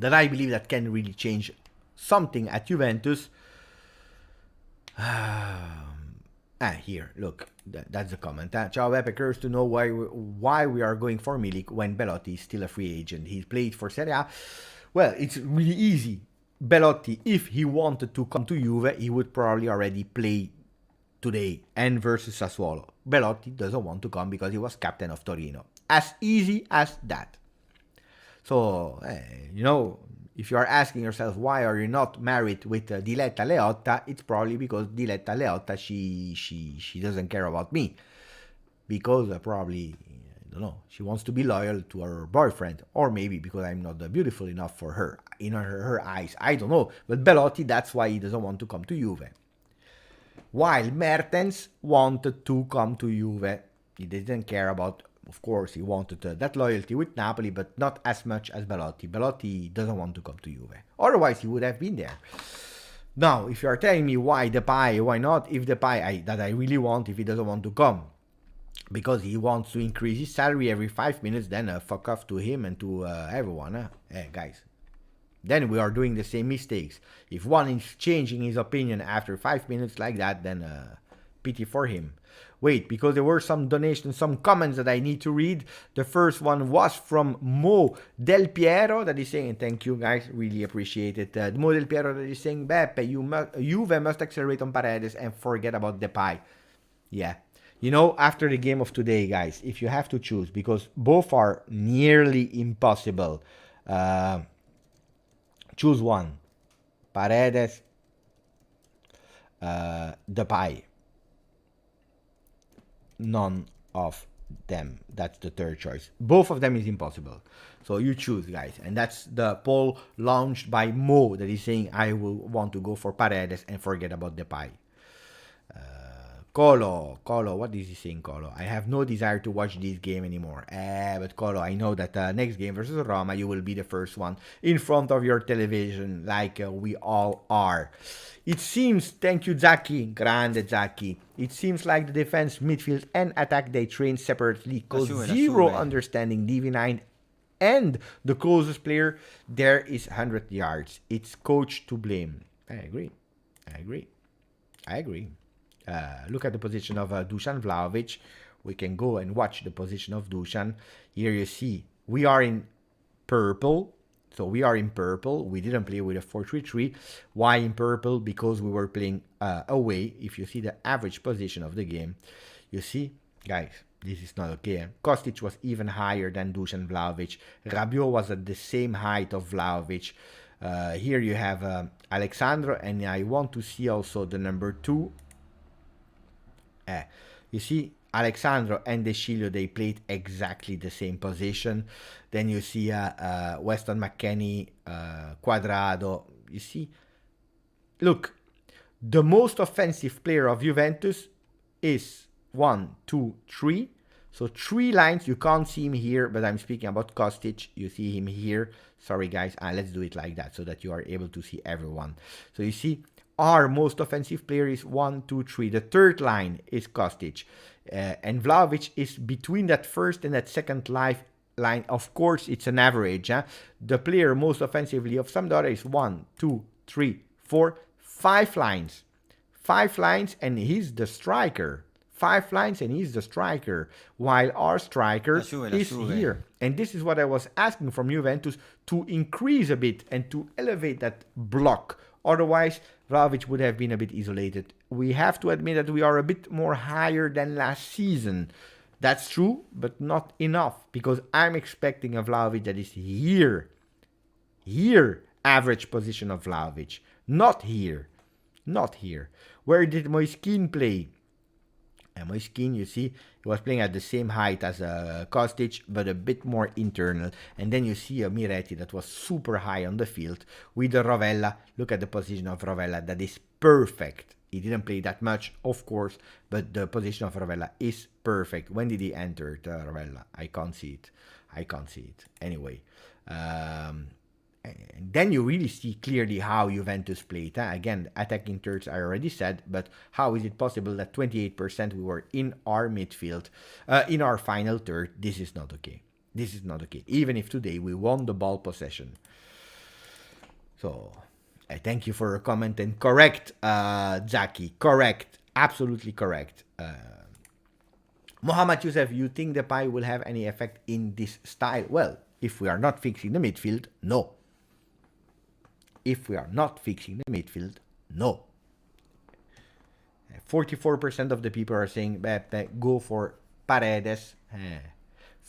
I believe that can really change something at Juventus. Here, look, that's the comment. Ciao Beppe, curious to know why we are going for Milik when Belotti is still a free agent. He played for Serie A. Well, it's really easy. Belotti, if he wanted to come to Juve, he would probably already play today and versus Sassuolo. Belotti doesn't want to come because he was captain of Torino. As easy as that. So, if you are asking yourself why are you not married with Diletta Leotta, it's probably because Diletta Leotta, she doesn't care about me. Because probably, I don't know, she wants to be loyal to her boyfriend. Or maybe because I'm not beautiful enough for her. In her eyes, I don't know. But Belotti, that's why he doesn't want to come to Juve. While Mertens wanted to come to Juve. He didn't care about, of course, he wanted that loyalty with Napoli, but not as much as Belotti. Belotti doesn't want to come to Juve. Otherwise, he would have been there. Now, if you are telling me why Depay, why not? If Depay, that I really want, if he doesn't want to come, because he wants to increase his salary every 5 minutes, then fuck off to him and to everyone. Hey, guys. Then we are doing the same mistakes. If one is changing his opinion after 5 minutes like that, then pity for him. Wait, because there were some donations, some comments that I need to read. The first one was from Mo Del Piero that is saying, thank you guys, really appreciate it. Mo Del Piero that is saying, Beppe, Juve must accelerate on Paredes and forget about Depay. Yeah. After the game of today, guys, if you have to choose, because both are nearly impossible, choose one. Paredes, Depay. None of them. That's the third choice. Both of them is impossible. So you choose, guys. And that's the poll launched by Mo that is saying, I will want to go for Paredes and forget about Depay. Colo, what is he saying, Colo? I have no desire to watch this game anymore. But Colo, I know that next game versus Roma, you will be the first one in front of your television, like we all are. It seems, thank you, Zaki, grande Zaki. It seems like the defense, midfield, and attack they train separately cause zero understanding DV9 and the closest player there is 100 yards. It's coach to blame. I agree. Look at the position of Dusan Vlahovic. We can go and watch the position of Dusan. Here you see we are in purple. So we are in purple. We didn't play with a 4-3-3. Why in purple? Because we were playing away. If you see the average position of the game, you see, guys, this is not okay. Kostic was even higher than Dusan Vlahovic. Rabiot was at the same height of Vlahovic. Here you have Alexandro, and I want to see also the number 2. You see, Alexandro and De Sciglio, they played exactly the same position. Then you see Weston McKennie, Quadrado. You see, look, the most offensive player of Juventus is 1, 2, 3. So 3 lines. You can't see him here, but I'm speaking about Kostic. You see him here. Sorry, guys. Let's do it like that so that you are able to see everyone. So you see, our most offensive player is 1, 2, 3. The third line is Kostic. And Vlahovic is between that first and that second line. Of course, it's an average. The player most offensively of Sampdoria is 1, 2, 3, 4, 5 lines. 5 lines, and he's the striker. 5 lines, and he's the striker. While our striker is here. And this is what I was asking from Juventus, to increase a bit and to elevate that block. Otherwise, Vlahovic would have been a bit isolated. We have to admit that we are a bit more higher than last season. That's true, but not enough. Because I'm expecting a Vlahovic that is here. Here, average position of Vlahovic. Not here. Not here. Where did Moiskin play? And Moiskin, you see, he was playing at the same height as Kostic, but a bit more internal. And then you see a Miretti that was super high on the field with the Rovella. Look at the position of Rovella. That is perfect. He didn't play that much, of course, but the position of Rovella is perfect. When did he enter Rovella? I can't see it. Anyway, and then you really see clearly how Juventus played. Again, attacking thirds I already said, but how is it possible that 28% we were in our midfield, in our final third? This is not okay. Even if today we won the ball possession. So, I thank you for your comment, and correct, Zaki. Correct. Absolutely correct. Mohamed Youssef, you think the pie will have any effect in this style? Well, if we are not fixing the midfield, no. 44% of the people are saying go for Paredes.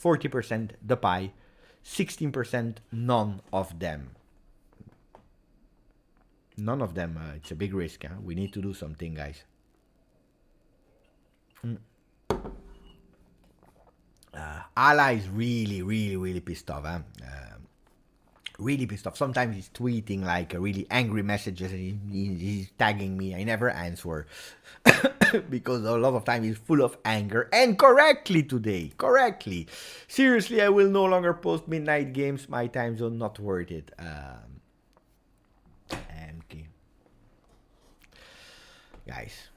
40% the pie. 16% none of them. It's a big risk. We need to do something, guys. Ala is really pissed off. Really pissed off. Sometimes he's tweeting like really angry messages and he's tagging me. I never answer because a lot of time he's full of anger, and correctly today. Seriously, I will no longer post midnight games. My time zone not worth it. Okay. Guys,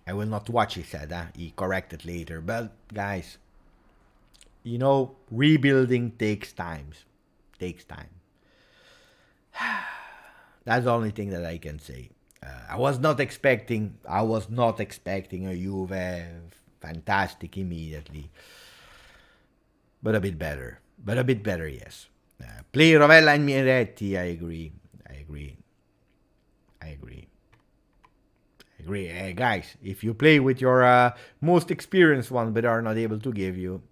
I will not watch, he said. He corrected later. But guys, rebuilding takes time. That's the only thing that I can say. I was not expecting a Juve fantastic immediately. But a bit better, yes. Play Rovella and Miretti, I agree. Guys, if you play with your most experienced one but are not able to give you.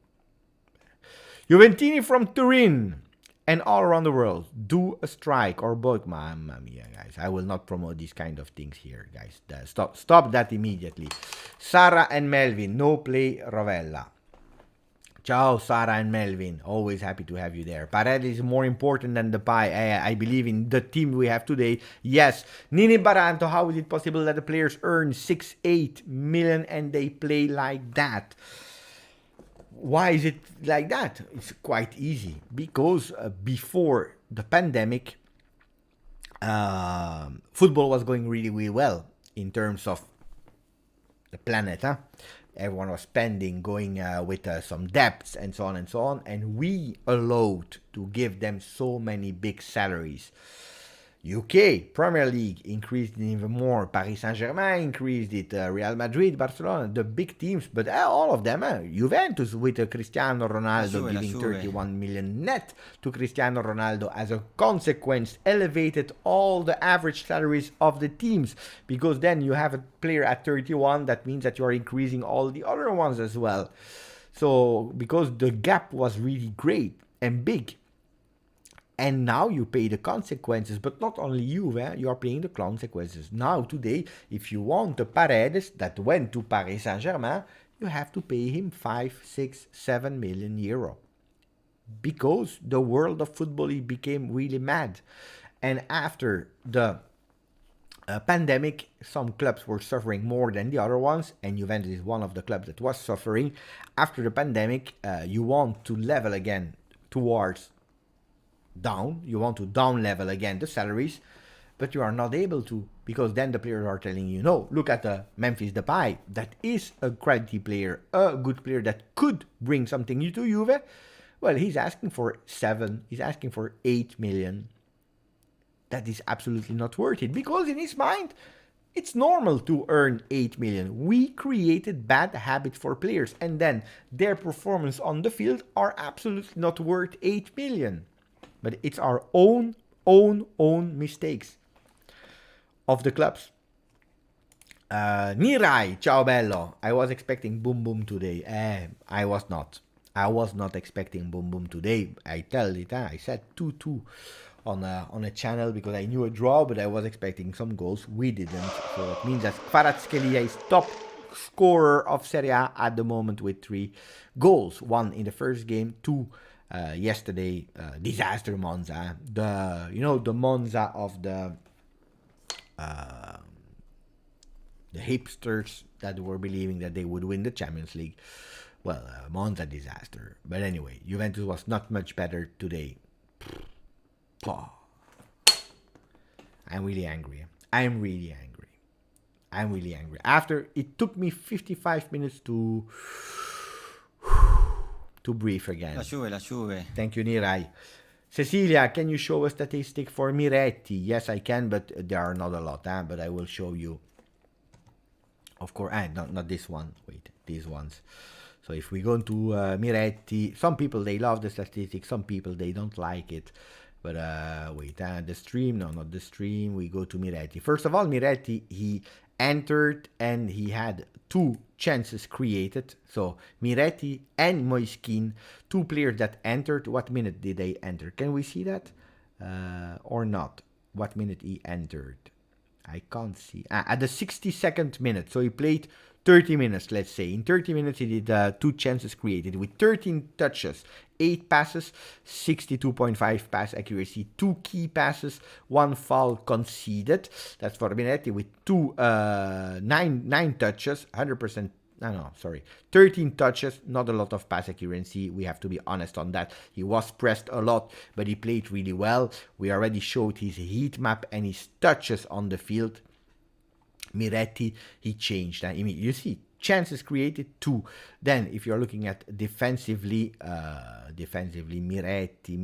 Juventini from Turin and all around the world, do a strike or both. Mamma mia, guys. I will not promote these kind of things here, guys. Stop that immediately. Sara and Melvin, no play Rovella. Ciao, Sara and Melvin. Always happy to have you there. Paredes is more important than the pie. I believe in the team we have today. Yes. Nini Baranto, how is it possible that the players earn 6-8 million and they play like that? Why is it like that? It's quite easy. Because before the pandemic, football was going really well in terms of the planet. Everyone was spending, going with some debts and so on. And we allowed to give them so many big salaries. UK, Premier League increased it even more. Paris Saint-Germain increased it. Real Madrid, Barcelona, the big teams. But all of them, Juventus with Cristiano Ronaldo giving 31 million net to Cristiano Ronaldo as a consequence, elevated all the average salaries of the teams. Because then you have a player at 31, that means that you are increasing all the other ones as well. So, because the gap was really great and big. And now you pay the consequences, but not only you are paying the consequences. Now, today, if you want a Paredes that went to Paris Saint-Germain, you have to pay him 5, 6, 7 million euro. Because the world of football became really mad. And after the pandemic, some clubs were suffering more than the other ones, and Juventus is one of the clubs that was suffering. After the pandemic, you want to level again towards down. You want to down level again the salaries, but you are not able to, because then the players are telling you, no, look at the Memphis Depay, that is a quality player, a good player that could bring something new to Juve. Well, he's asking for 7, he's asking for 8 million. That is absolutely not worth it, because in his mind, it's normal to earn 8 million. We created bad habits for players, and then their performance on the field are absolutely not worth 8 million. But it's our own mistakes of the clubs. Nirai, ciao bello. I was expecting boom boom today. I was not expecting boom boom today. I tell it. I said 2-2 on a channel because I knew a draw, but I was expecting some goals. We didn't. So it means that Kvaratskhelia is top scorer of Serie A at the moment with 3 goals. 1 in the first game, 2 yesterday. Disaster Monza. The, the Monza of the the hipsters that were believing that they would win the Champions League. Well, Monza disaster. But anyway, Juventus was not much better today. I'm really angry. I'm really angry. After it took me 55 minutes to breathe again. La Juve. Thank you, Nirai. Cecilia, can you show a statistic for Miretti? Yes, I can, but there are not a lot, but I will show you. Of course, not this one. Wait, these ones. So if we go to Miretti, some people, they love the statistics, some people, they don't like it. But wait, the stream, no, not the stream. We go to Miretti. First of all, Miretti, he entered and he had 2 chances created. So Miretti and Moiskin, 2 players that entered. What minute did they enter? Can we see that or not? What minute he entered? I can't see. At the 62nd minute. So he played 30 minutes, let's say. In 30 minutes, he did 2 chances created with 13 touches, 8 passes, 62.5 pass accuracy, 2 key passes, 1 foul conceded. That's for Miretti with 9 touches, 100%. No, sorry. 13 touches, not a lot of pass accuracy. We have to be honest on that. He was pressed a lot, but he played really well. We already showed his heat map and his touches on the field. Miretti, he changed. I mean, you see, chances created 2. Then, if you're looking at defensively, Miretti,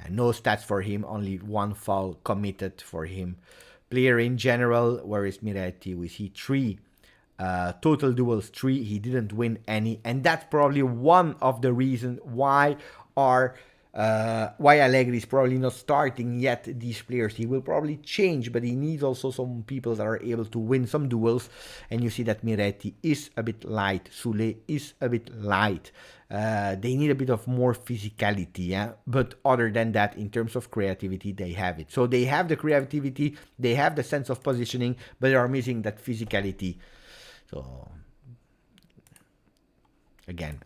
no stats for him, only 1 foul committed for him. Player in general, where is Miretti? We see 3. Total duels 3, he didn't win any, and that's probably one of the reasons why Allegri is probably not starting yet these players. He will probably change, but he needs also some people that are able to win some duels, and you see that Miretti is a bit light, Sule is a bit light. They need a bit of more physicality, but other than that, in terms of creativity, they have it. So they have the creativity, they have the sense of positioning, but they are missing that physicality. So, again,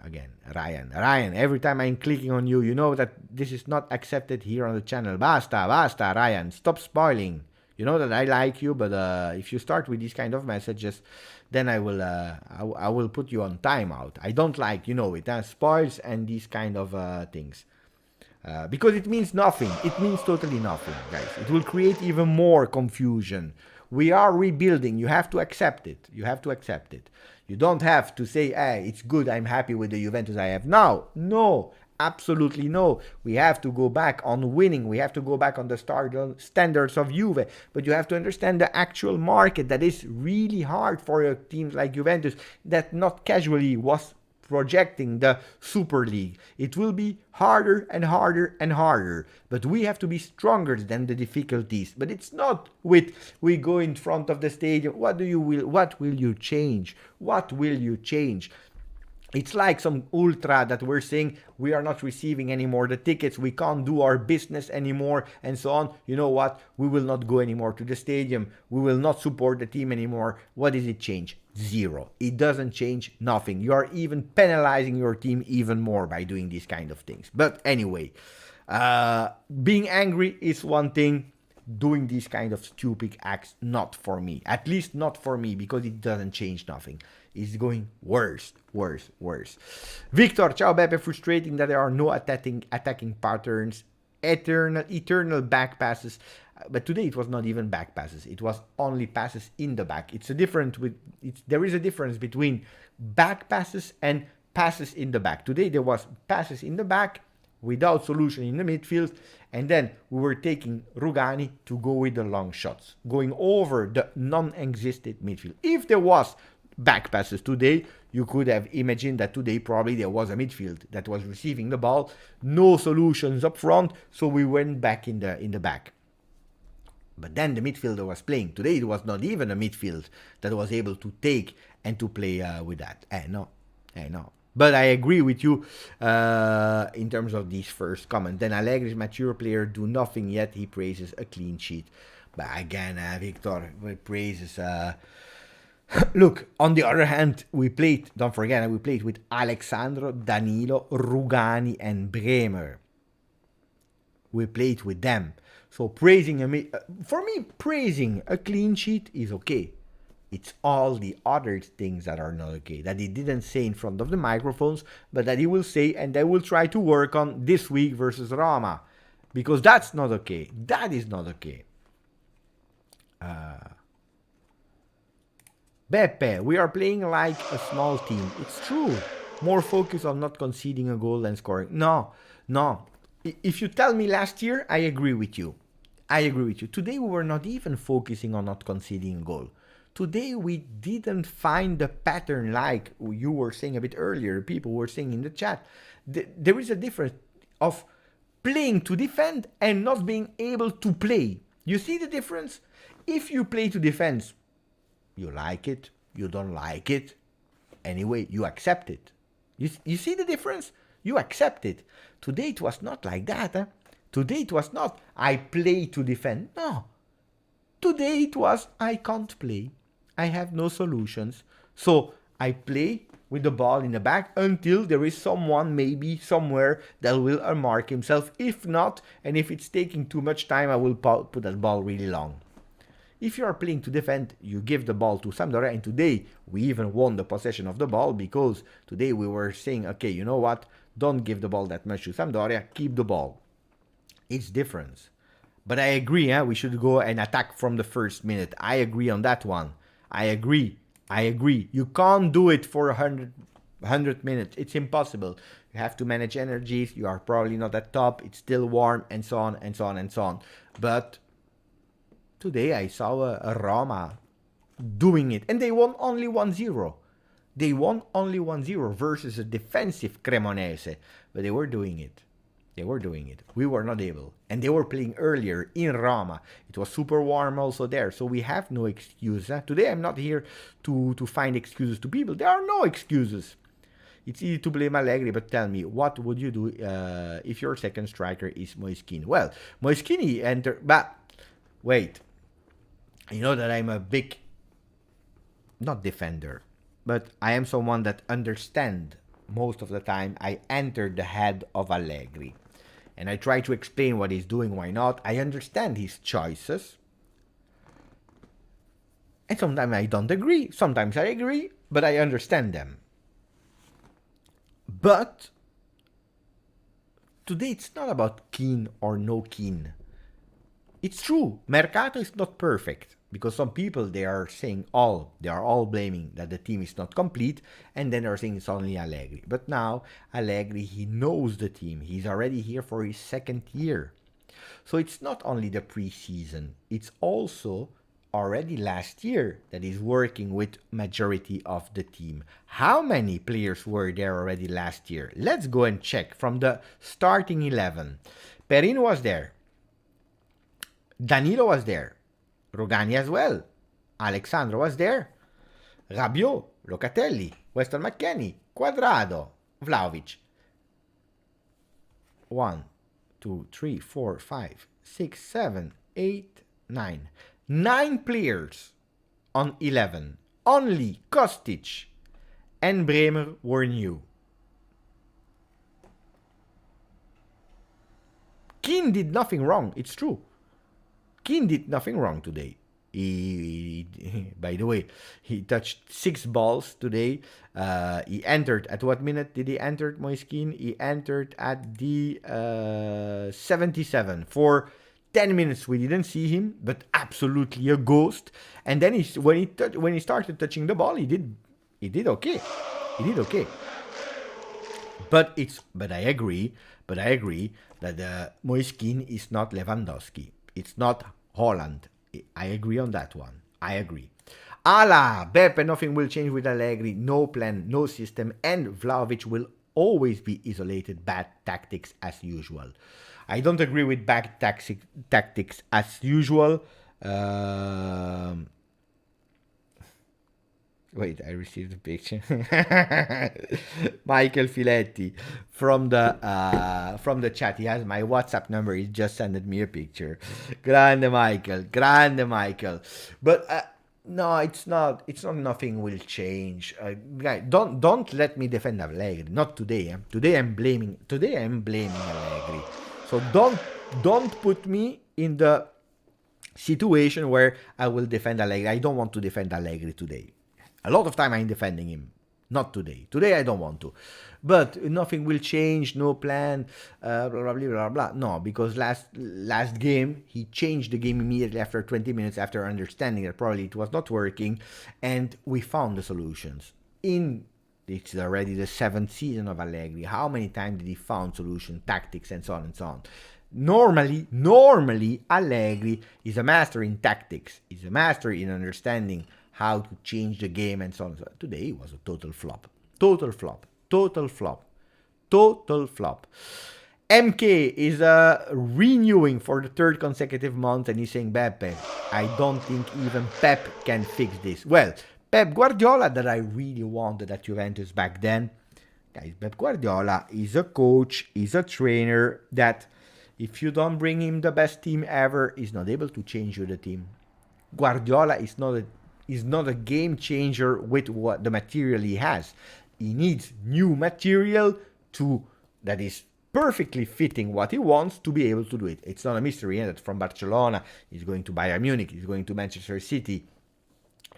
Ryan, every time I'm clicking on you, you know that this is not accepted here on the channel. Basta, Ryan, stop spoiling. You know that I like you, but if you start with these kind of messages, then I will put you on timeout. I don't like, it spoils and these kind of things. Because it means nothing. It means totally nothing, guys. It will create even more confusion. We are rebuilding. You have to accept it. You don't have to say, hey, it's good, I'm happy with the Juventus I have now. No, absolutely no. We have to go back on winning. We have to go back on the standards of Juve. But you have to understand the actual market. That is really hard for teams like Juventus that not casually was projecting the Super League. It will be harder and harder and harder, but we have to be stronger than the difficulties. But it's not with we go in front of the stadium. What will you change? It's like some ultra that we're saying we are not receiving anymore the tickets, we can't do our business anymore, and so on. You know what? We will not go anymore to the stadium. We will not support the team anymore. What does it change? 0. It doesn't change nothing. You are even penalizing your team even more by doing these kind of things. But anyway, being angry is one thing. Doing these kind of stupid acts, not for me. At least not for me, because it doesn't change nothing. It's going worse. Victor, ciao Beppe, frustrating that there are no attacking patterns, eternal back passes. But today it was not even back passes. It was only passes in the back. There is a difference between back passes and passes in the back. Today there was passes in the back without solution in the midfield, and then we were taking Rugani to go with the long shots, going over the non-existent midfield. If there was back passes today, you could have imagined that today probably there was a midfield that was receiving the ball, no solutions up front, so we went back in the back. But then the midfielder was playing. Today it was not even a midfield that was able to take and to play with that. No. But I agree with you in terms of these first comments. Then Allegri's mature player do nothing yet. He praises a clean sheet. But again, Victor praises... Look, on the other hand, don't forget, we played with Alexandro, Danilo, Rugani and Bremer. We played with them. So praising for me, praising a clean sheet is okay. It's all the other things that are not okay, that he didn't say in front of the microphones, but that he will say, and they will try to work on this week versus Roma. Because that's not okay. That is not okay. Beppe, we are playing like a small team. It's true. More focus on not conceding a goal than scoring. No. If you tell me last year, I agree with you. Today we were not even focusing on not conceding a goal. Today we didn't find the pattern like you were saying a bit earlier. People were saying in the chat. There is a difference of playing to defend and not being able to play. You see the difference? If you play to defense, you like it, you don't like it. Anyway, you accept it. You see the difference? You accept it. Today it was not like that. Today it was not, I play to defend. No. Today it was, I can't play. I have no solutions. So I play with the ball in the back until there is someone maybe somewhere that will unmark himself. If not, and if it's taking too much time, I will put that ball really long. If you are playing to defend, you give the ball to Sampdoria, and today we even won the possession of the ball because today we were saying, okay, you know what? Don't give the ball that much to Sampdoria, keep the ball. It's different. But I agree, we should go and attack from the first minute. I agree on that one. I agree. You can't do it for 100 minutes. It's impossible. You have to manage energies. You are probably not at top. It's still warm, and so on, and so on, and so on. But today I saw a Roma doing it. And they won only 1-0. They won only 1-0 versus a defensive Cremonese. But they were doing it. We were not able. And they were playing earlier in Roma. It was super warm also there. So we have no excuse. Today I'm not here to find excuses to people. There are no excuses. It's easy to blame Allegri, but tell me, what would you do if your second striker is Moiskini? Well, Moiskini entered... But, wait. You know that I'm a big... Not defender. But I am someone that understands most of the time. I enter the head of Allegri. And I try to explain what he's doing, why not. I understand his choices. And sometimes I don't agree. Sometimes I agree, but I understand them. But today it's not about keen or no keen. It's true, Mercato is not perfect. Because some people, they are all blaming that the team is not complete, and then they're saying it's only Allegri. But now, Allegri, he knows the team. He's already here for his second year. So it's not only the preseason, it's also already last year that he's working with majority of the team. How many players were there already last year? Let's go and check from the starting 11. Perin was there. Danilo was there. Rogani as well. Alexandro was there. Rabiot, Locatelli, Weston McKennie, Cuadrado, Vlahovic. 1, 2, 3, 4, 5, 6, 7, 8, 9. 9 players on 11. Only Kostic and Bremer were new. Keane did nothing wrong, it's true. Keane did nothing wrong today. By the way, he touched 6 balls today. He entered at what minute did he enter, Moiskin? He entered at the 77. For 10 minutes we didn't see him, but absolutely a ghost. And then when he started touching the ball, he did okay. But I agree that Moiskin is not Lewandowski. It's not Holland. I agree on that one. I agree. Beppe, nothing will change with Allegri. No plan, no system, and Vlahovic will always be isolated. Bad tactics as usual. I don't agree with bad tactics as usual. Wait, I received a picture. Michael Filetti from the chat. He has my WhatsApp number. He just sent me a picture. Grande Michael. But no, it's not. It's not. Nothing will change. Guys, don't let me defend Allegri. Not today. Today I'm blaming Allegri. So don't put me in the situation where I will defend Allegri. I don't want to defend Allegri today. A lot of time I'm defending him. Not today. Today I don't want to. But nothing will change, no plan, blah, blah, blah, blah, blah. No, because last game, he changed the game immediately after 20 minutes after understanding that probably it was not working. And we found the solutions. It's already the 7th season of Allegri. How many times did he found solutions, tactics, and so on and so on? Normally, Allegri is a master in tactics. He's a master in understanding how to change the game and so on and so on. Today it was a total flop. Total flop. MK is renewing for the 3rd consecutive month and he's saying, Beppe, I don't think even Pep can fix this. Well, Pep Guardiola, that I really wanted at Juventus back then. Guys, Pep Guardiola is a coach, is a trainer that if you don't bring him the best team ever, he's not able to change you the team. Guardiola is not a game changer with what the material he has. He needs new material that is perfectly fitting what he wants to be able to do it. It's not a mystery that from Barcelona, he's going to Bayern Munich, he's going to Manchester City,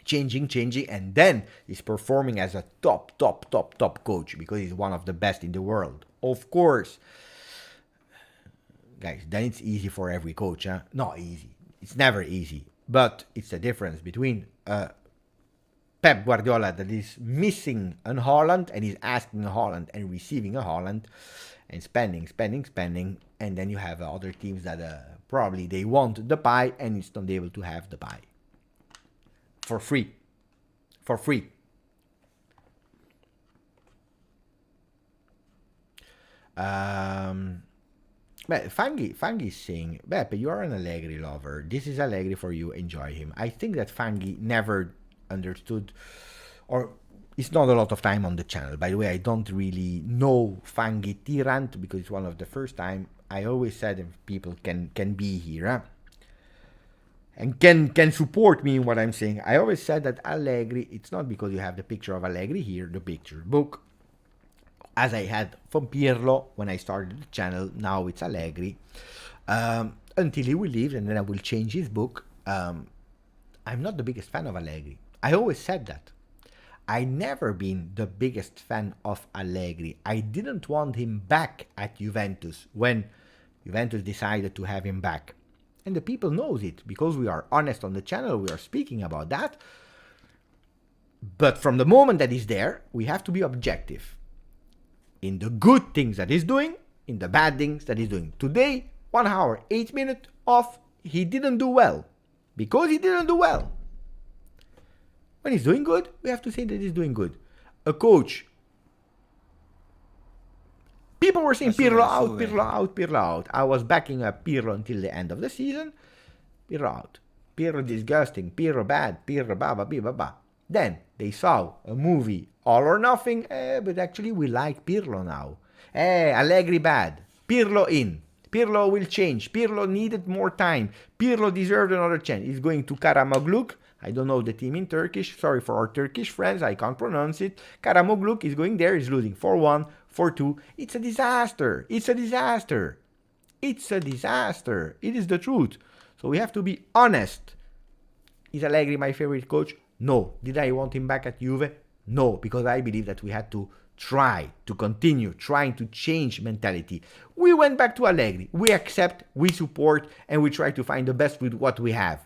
changing, and then he's performing as a top coach because he's one of the best in the world. Of course, guys, then it's easy for every coach. Not easy. It's never easy. But it's the difference between Pep Guardiola that is missing a Haaland and is asking a Haaland and receiving a Haaland and spending. And then you have other teams that probably they want the pie and it's not able to have the pie. For free. Fanghi is saying, Beppe, you are an Allegri lover. This is Allegri for you. Enjoy him. I think that Fanghi never understood, or it's not a lot of time on the channel. By the way, I don't really know Fanghi Tirant because it's one of the first time. I always said if people can be here and can support me in what I'm saying. I always said that Allegri, it's not because you have the picture of Allegri here, the picture book, as I had from Pirlo when I started the channel. Now it's Allegri. Until he will leave and then I will change his book. I'm not the biggest fan of Allegri. I always said that. I never been the biggest fan of Allegri. I didn't want him back at Juventus when Juventus decided to have him back. And the people knows it because we are honest on the channel. We are speaking about that. But from the moment that he's there, we have to be objective. In the good things that he's doing, in the bad things that he's doing. Today, 1 hour, 8 minutes off, he didn't do well. Because he didn't do well. When he's doing good, we have to say that he's doing good. A coach. People were saying Pirlo out. I was backing up Pirlo until the end of the season. Pirlo out. Pirlo disgusting. Pirlo bad. Pirlo ba. Then they saw a movie, All or Nothing, but actually we like Pirlo now. Allegri bad. Pirlo in. Pirlo will change. Pirlo needed more time. Pirlo deserved another chance. He's going to Karamagluk. I don't know the team in Turkish. Sorry for our Turkish friends. I can't pronounce it. Karamagluk is going there. He's losing 4-1, 4-2. It's a disaster. It is the truth. So we have to be honest. Is Allegri my favorite coach? No. Did I want him back at Juve? No, because I believe that we had to try to continue trying to change mentality. We went back to Allegri. We accept, we support, and we try to find the best with what we have.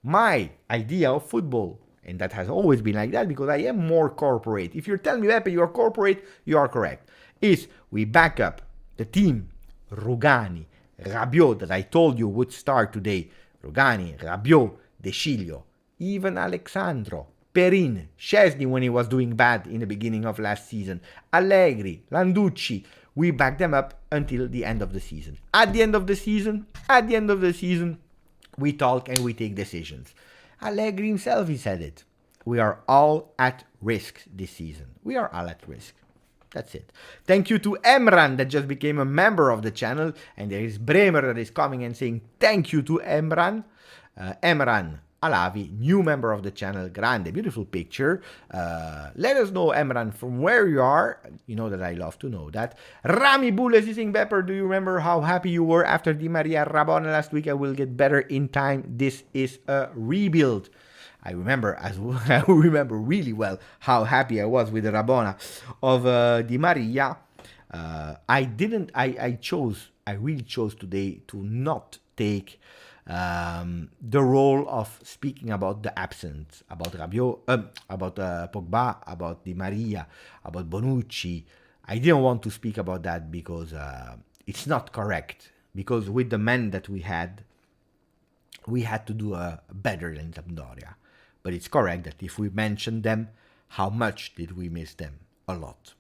My idea of football, and that has always been like that because I am more corporate. If you're telling me, Beppe, you are corporate, you are correct. Is we back up the team, Rugani, Rabiot, that I told you would start today. Rugani, Rabiot, De Sciglio, even Alexandro, Perin, Szczesny when he was doing bad in the beginning of last season, Allegri, Landucci. We back them up until the end of the season. At the end of the season, we talk and we take decisions. Allegri himself, he said it. We are all at risk this season. We are all at risk. That's it. Thank you to Emran that just became a member of the channel. And there is Bremer that is coming and saying thank you to Emran. Emran, Alavi, new member of the channel, grande, beautiful picture. Let us know, Emran, from where you are. You know that I love to know that. Rami Bules using Pepper, do you remember how happy you were after Di Maria Rabona last week? I will get better in time. This is a rebuild. I remember I remember really well how happy I was with the Rabona of Di Maria. I really chose today to not take the role of speaking about the absence, about Rabiot, about Pogba, about Di Maria, about Bonucci. I didn't want to speak about that because it's not correct. Because with the men that we had to do better than Sampdoria. But it's correct that if we mention them, how much did we miss them? A lot.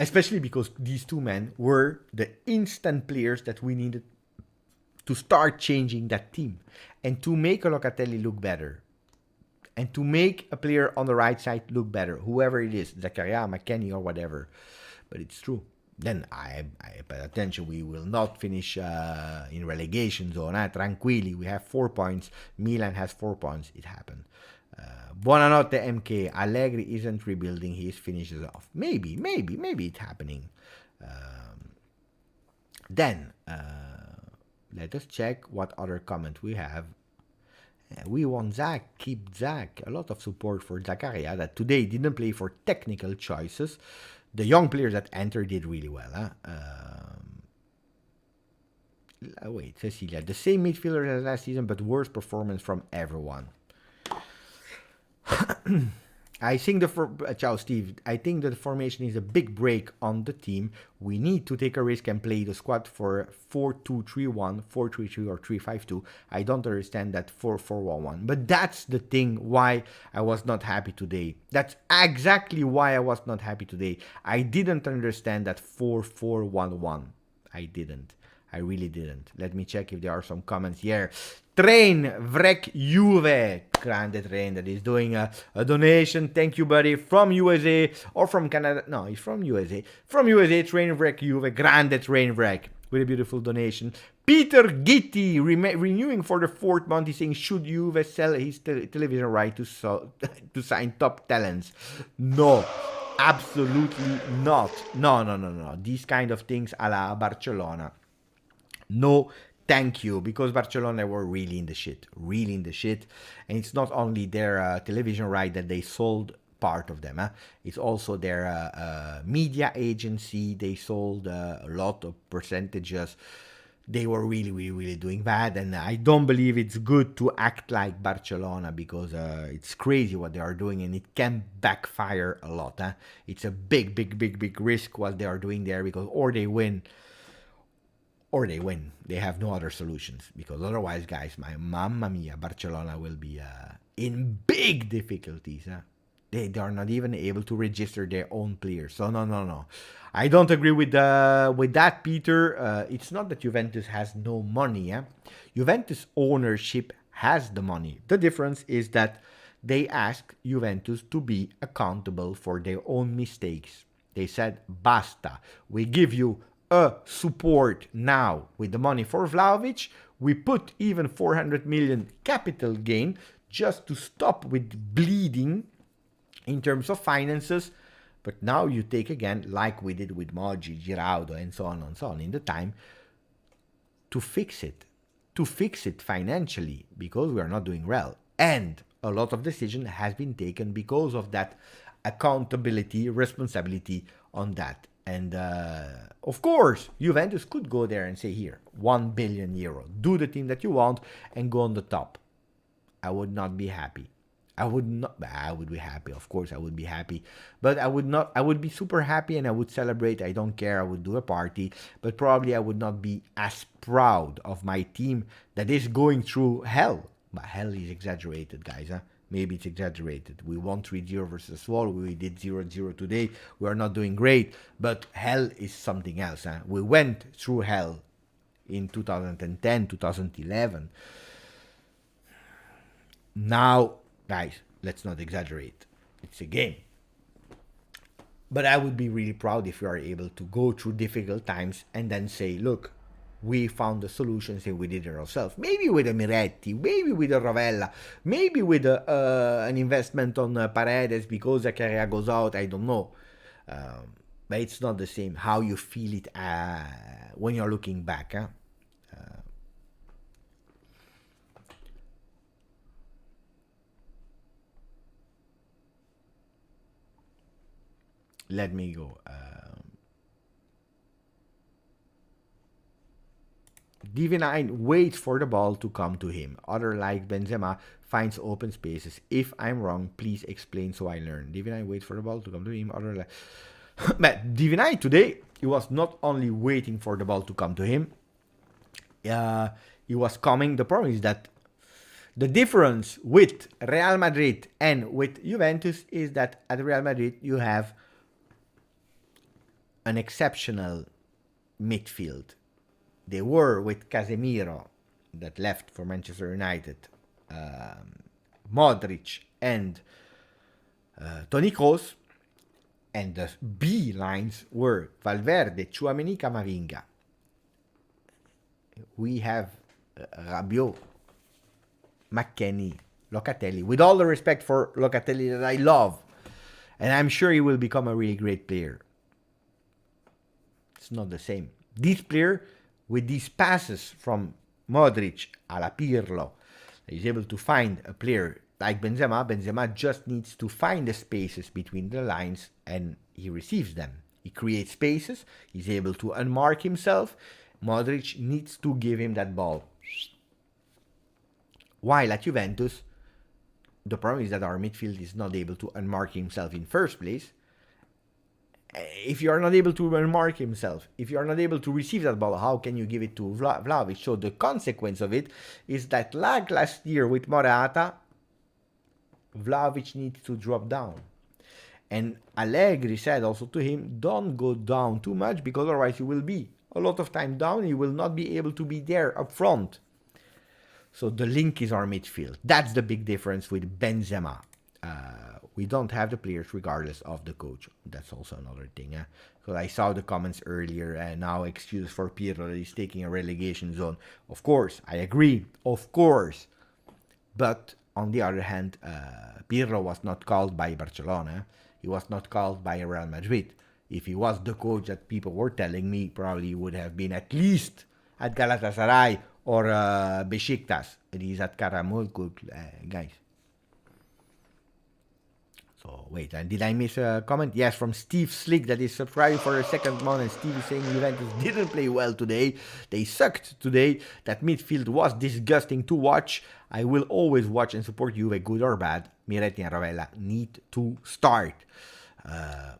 Especially because these two men were the instant players that we needed to start changing that team and to make Locatelli look better and to make a player on the right side look better, whoever it is, Zakaria, McKennie or whatever. But it's true. Then I pay attention, we will not finish in relegation zone. Tranquilli, we have 4 points. Milan has 4 points. It happened. Buonanotte MK. Allegri isn't rebuilding, he finishes off. Maybe it's happening. Then let us check what other comment we have. We want Zach, keep Zach. A lot of support for Zakaria that today didn't play for technical choices. The young players that entered did really well. Wait, Cecilia. The same midfielder as last season, but worse performance from everyone. I think Ciao Steve, I think that the formation is a big break on the team. We need to take a risk and play the squad for 4-2-3-1, 4-3-3 or 3-5-2. I don't understand that 4-4-1-1. But that's the thing why I was not happy today. That's exactly why I was not happy today. I didn't understand that 4-4-1-1. I didn't. I really didn't. Let me check if there are some comments here. Train Vrek Juve. Grande Train that is doing a donation. Thank you, buddy. From USA or from Canada. No, he's from USA. From USA, Train Vrek Juve. Grande Train Vrek. With a beautiful donation. Peter Gitti renewing for the 4th month. He's saying, should Juve sell his television right to sign top talents? No. Absolutely not. No. These kind of things a la Barcelona. No, thank you, because Barcelona were really in the shit. And it's not only their television right that they sold part of them. It's also their media agency. They sold a lot of percentages. They were really doing bad. And I don't believe it's good to act like Barcelona because it's crazy what they are doing and it can backfire a lot. It's a big risk what they are doing there because or they win. They have no other solutions because otherwise, guys, my mamma mia, Barcelona will be in big difficulties. They are not even able to register their own players. So no. I don't agree with that, Peter. It's not that Juventus has no money. Juventus ownership has the money. The difference is that they ask Juventus to be accountable for their own mistakes. They said, basta, we give you support now with the money for Vlahovic. We put even 400 million capital gain just to stop with bleeding in terms of finances. But now you take again, like we did with Moggi, Giraudo, and so on in the time, to fix it financially because we are not doing well. And a lot of decision has been taken because of that accountability, responsibility on that. And of course, Juventus could go there and say, here, 1 billion euro. Do the team that you want and go on the top. I would not be happy. I would be happy. Of course, I would be happy. But I would not. I would be super happy and I would celebrate. I don't care. I would do a party. But probably I would not be as proud of my team that is going through hell. But hell is exaggerated, guys. Maybe it's exaggerated. We won 3-0 versus Swallow. We did 0-0 today. We are not doing great. But hell is something else. We went through hell in 2010, 2011. Now, guys, let's not exaggerate. It's a game. But I would be really proud if you are able to go through difficult times and then say, look, we found the solutions and we did it ourselves. Maybe with a Miretti, maybe with a Rovella, maybe with an investment on Paredes because Carrera goes out, I don't know. But it's not the same how you feel it when you're looking back. Huh? Let me go. DV9 waits for the ball to come to him. Other like Benzema finds open spaces. If I'm wrong, please explain so I learn. DV9 waits for the ball to come to him. Other like... But DV9 today, he was not only waiting for the ball to come to him. He was coming. The problem is that the difference with Real Madrid and with Juventus is that at Real Madrid you have an exceptional midfield. They were with Casemiro, that left for Manchester United, Modric and Toni Kroos, and the B lines were Valverde, Tchouaméni, Camavinga. We have Rabiot, McKennie, Locatelli. With all the respect for Locatelli that I love, and I'm sure he will become a really great player. It's not the same. This player, with these passes from Modric a la Pirlo, is able to find a player like Benzema. Benzema just needs to find the spaces between the lines and he receives them. He creates spaces. He's able to unmark himself. Modric needs to give him that ball. While at Juventus, the problem is that our midfield is not able to unmark himself in first place. If you are not able to unmark himself, if you are not able to receive that ball, how can you give it to Vlahovic? So the consequence of it is that like last year with Morata, Vlahovic needs to drop down. And Allegri said also to him, don't go down too much because otherwise you will be a lot of time down. You will not be able to be there up front. So the link is our midfield. That's the big difference with Benzema. We don't have the players regardless of the coach. That's also another thing. Because I saw the comments earlier and now excuses for Pirlo that he's taking a relegation zone. Of course, I agree. Of course. But on the other hand, Pirlo was not called by Barcelona. He was not called by Real Madrid. If he was the coach that people were telling me, probably would have been at least at Galatasaray or Besiktas. And he's at Karamol, guys. So wait, did I miss a comment? Yes, from Steve Slick that is subscribing for a second month, and Steve is saying Juventus didn't play well today. They sucked today. That midfield was disgusting to watch. I will always watch and support Juve, good or bad. Miretti and Rovella need to start. I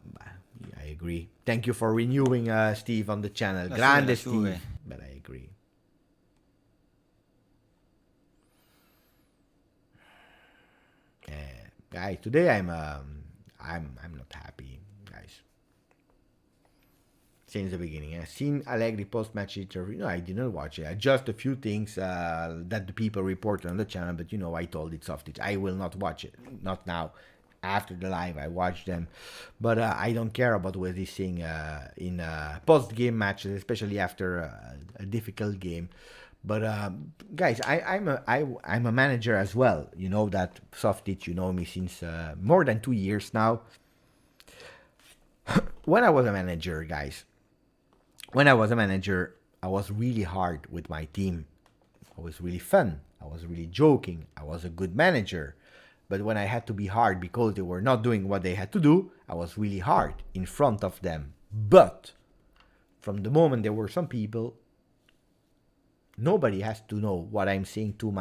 agree. Thank you for renewing, Steve, on the channel. Grande Steve. But I agree. Guys, today I'm not happy, guys. Since the beginning, I've seen Allegri post-match interview. No, I didn't watch it. Just a few things that the people reported on the channel, but you know, I told it soft. I will not watch it. Not now. After the live, I watched them, but I don't care about what he's saying in post-game matches, especially after a difficult game. But guys, I'm a manager as well. You know that, Softit. You know me since more than 2 years now. When I was a manager, guys, I was really hard with my team. I was really fun. I was really joking. I was a good manager. But when I had to be hard because they were not doing what they had to do, I was really hard in front of them. But from the moment there were some people, nobody has to know what I'm saying to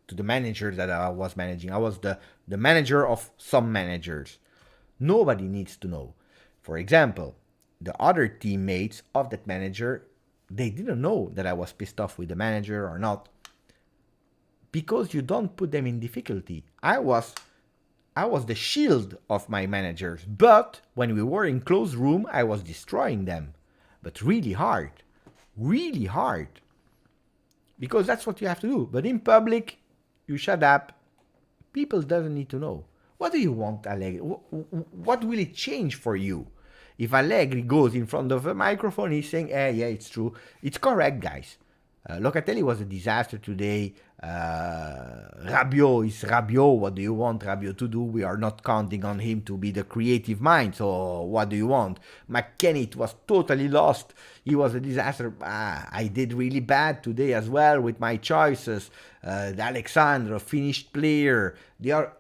the manager that I was managing. I was the manager of some managers. Nobody needs to know. For example, the other teammates of that manager, they didn't know that I was pissed off with the manager or not. Because you don't put them in difficulty. I was the shield of my managers. But when we were in closed room, I was destroying them. But really hard. Really hard. Because that's what you have to do. But in public, you shut up. People doesn't need to know. What do you want, Allegri? What will it change for you If Allegri goes in front of a microphone, he's saying, yeah, it's true. It's correct, guys. Locatelli was a disaster today. Rabiot is Rabiot. What do you want Rabiot to do? We are not counting on him to be the creative mind. So what do you want? McKennie was totally lost. He was a disaster. I did really bad today as well with my choices. Alexandro, finished player. They are...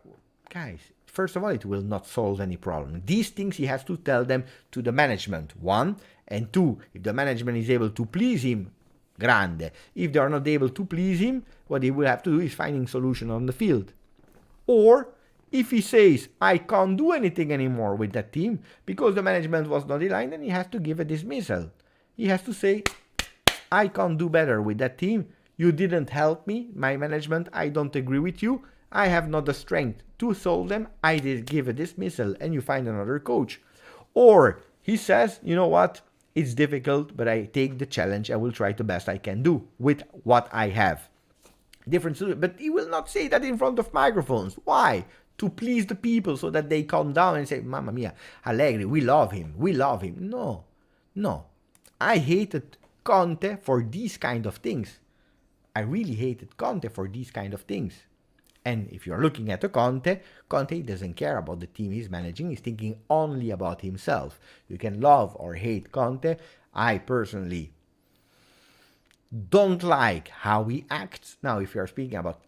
Guys, first of all, it will not solve any problem. These things he has to tell them to the management. One. And two, if the management is able to please him, grande. If they are not able to please him, what he will have to do is finding solution on the field. Or if he says, I can't do anything anymore with that team because the management was not aligned, then he has to give a dismissal. He has to say, I can't do better with that team. You didn't help me, my management. I don't agree with you. I have not the strength to solve them. I did give a dismissal and you find another coach. Or he says, you know what? It's difficult, but I take the challenge. I will try the best I can do with what I have. Different solution. But he will not say that in front of microphones. Why? To please the people so that they calm down and say, Mamma mia, Allegri, we love him. We love him. No. I hated Conte for these kind of things. I really hated Conte for these kind of things. And if you're looking at Conte doesn't care about the team he's managing. He's thinking only about himself. You can love or hate Conte. I personally don't like how he acts. Now, if you're speaking about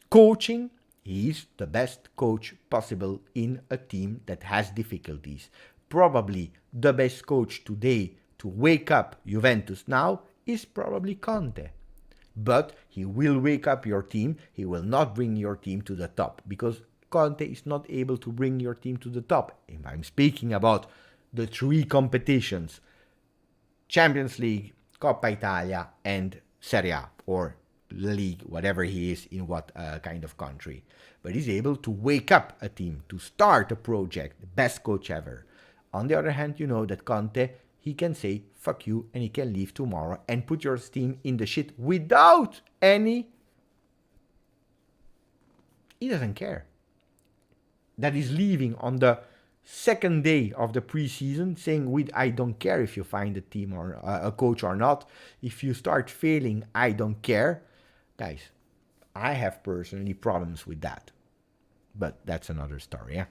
coaching, he's the best coach possible in a team that has difficulties. Probably the best coach today to wake up Juventus now is probably Conte. But he will wake up your team. He will not bring your team to the top because Conte is not able to bring your team to the top. If I'm speaking about the three competitions, Champions League, Coppa Italia, and Serie A, or league, whatever he is in what kind of country. But he's able to wake up a team, to start a project, the best coach ever. On the other hand, you know that Conte, he can say, fuck you, and he can leave tomorrow and put your team in the shit without any... He doesn't care. That is leaving on the second day of the preseason saying, I don't care if you find a team or a coach or not. If you start failing, I don't care. Guys, I have personally problems with that. But that's another story, yeah?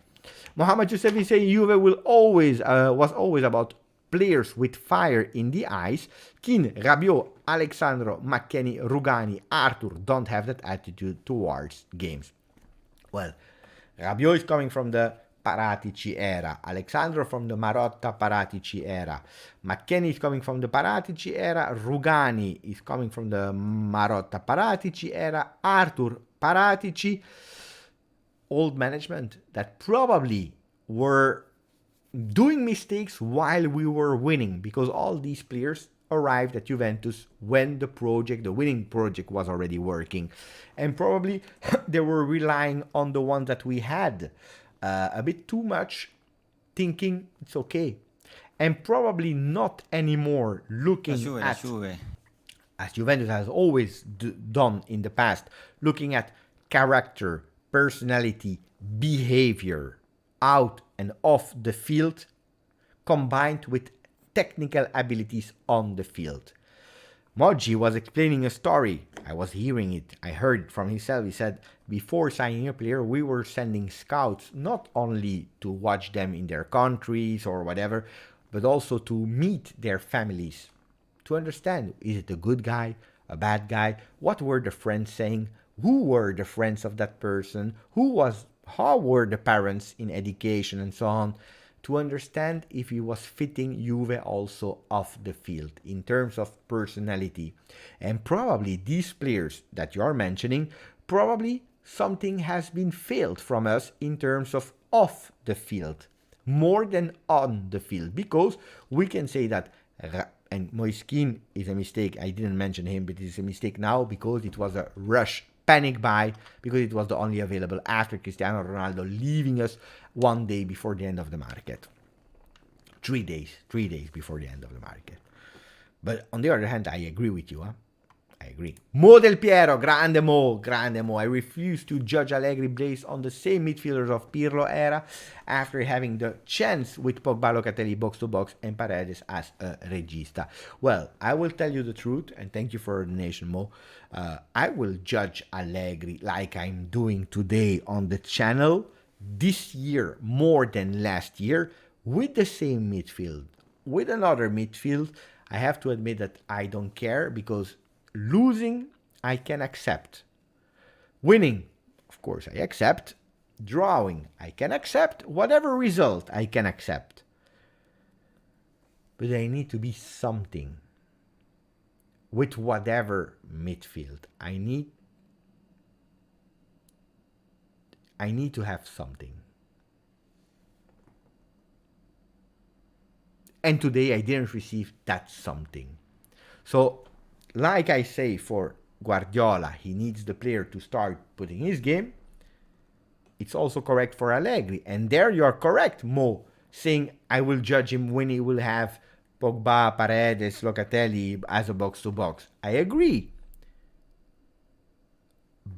Mohamed Giuseppe saying Juve was always about players with fire in the eyes. Keane, Rabiot, Alexandro, McKennie, Rugani, Arthur don't have that attitude towards games. Well, Rabiot is coming from the Paratici era. Alexandro from the Marotta Paratici era. McKennie is coming from the Paratici era. Rugani is coming from the Marotta Paratici era. Arthur Paratici. Old management that probably were doing mistakes while we were winning because all these players arrived at Juventus when the winning project was already working. And probably they were relying on the ones that we had a bit too much, thinking it's okay. And probably not anymore looking at, as Juventus has always done in the past, looking at character, personality, behavior out and off the field combined with technical abilities on the field. Moggi was explaining a story. I was hearing it. I heard it from himself. He said, before signing a player, we were sending scouts not only to watch them in their countries or whatever, but also to meet their families, to understand, is it a good guy, a bad guy? What were the friends saying? Who were the friends of that person? How were the parents in education and so on? To understand if he was fitting Juve also off the field in terms of personality. And probably these players that you are mentioning, probably something has been failed from us in terms of off the field more than on the field, because we can say that, and Moiskin is a mistake. I didn't mention him, but it's a mistake now because it was a rush panic buy, because it was the only available after Cristiano Ronaldo leaving us 1 day before the end of the market. 3 days before the end of the market. But on the other hand, I agree with you. I I agree. Mo Del Piero, grande Mo, grande Mo. I refuse to judge Allegri based on the same midfielders of Pirlo era after having the chance with Pogba, Locatelli box to box and Paredes as a regista. Well, I will tell you the truth, and thank you for the donation, Mo. I will judge Allegri like I'm doing today on the channel this year more than last year with the same midfield. With another midfield, I have to admit that I don't care because losing, I can accept. Winning, of course, I accept. Drawing, I can accept. Whatever result, I can accept. But I need to be something. With whatever midfield, I need to have something. And today I didn't receive that something. So, like I say for Guardiola, he needs the player to start putting his game. It's also correct for Allegri. And there you are correct, Mo, saying I will judge him when he will have Pogba, Paredes, Locatelli as a box-to-box. I agree.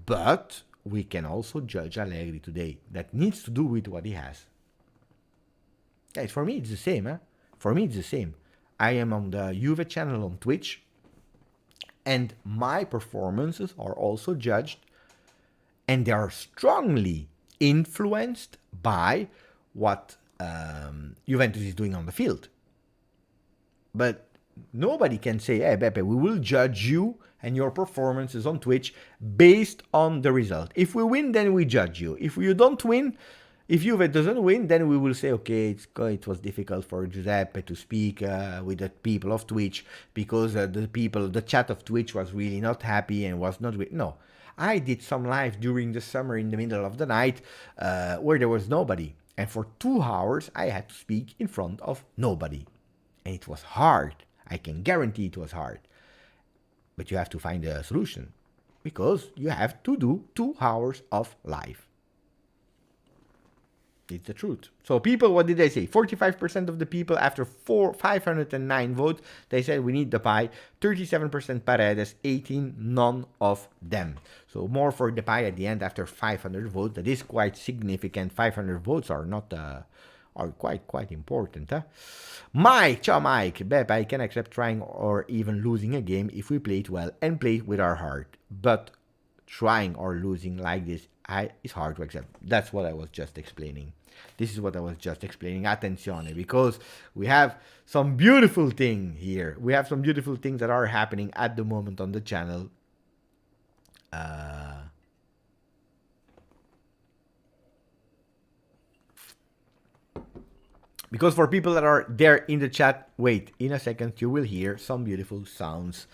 But we can also judge Allegri today. That needs to do with what he has. Guys, for me it's the same. For me it's the same. I am on the Juve channel on Twitch. And my performances are also judged. And they are strongly influenced by what Juventus is doing on the field. But nobody can say, hey, Beppe, we will judge you and your performances on Twitch based on the result. If we win, then we judge you. If you don't win, if Juve doesn't win, then we will say, okay, it was difficult for Giuseppe to speak with the people of Twitch because the chat of Twitch was really not happy and was not... No, I did some live during the summer in the middle of the night where there was nobody. And for 2 hours, I had to speak in front of nobody. And it was hard. I can guarantee it was hard. But you have to find a solution because you have to do 2 hours of live. It's the truth. So people, what did they say? 45% of the people after 509 votes, they said we need the pie. 37% Paredes, 18 none of them. So more for the pie at the end after 500 votes. That is quite significant. 500 votes are not are quite important. Mike, ciao Mike. Beppe, I can accept trying or even losing a game if we play it well and play it with our heart. But trying or losing like this is hard to accept. That's what I was just explaining. This is what I was just explaining. Attenzione, because we have some beautiful thing here. We have some beautiful things that are happening at the moment on the channel. Because for people that are there in the chat, wait, in a second you will hear some beautiful sounds.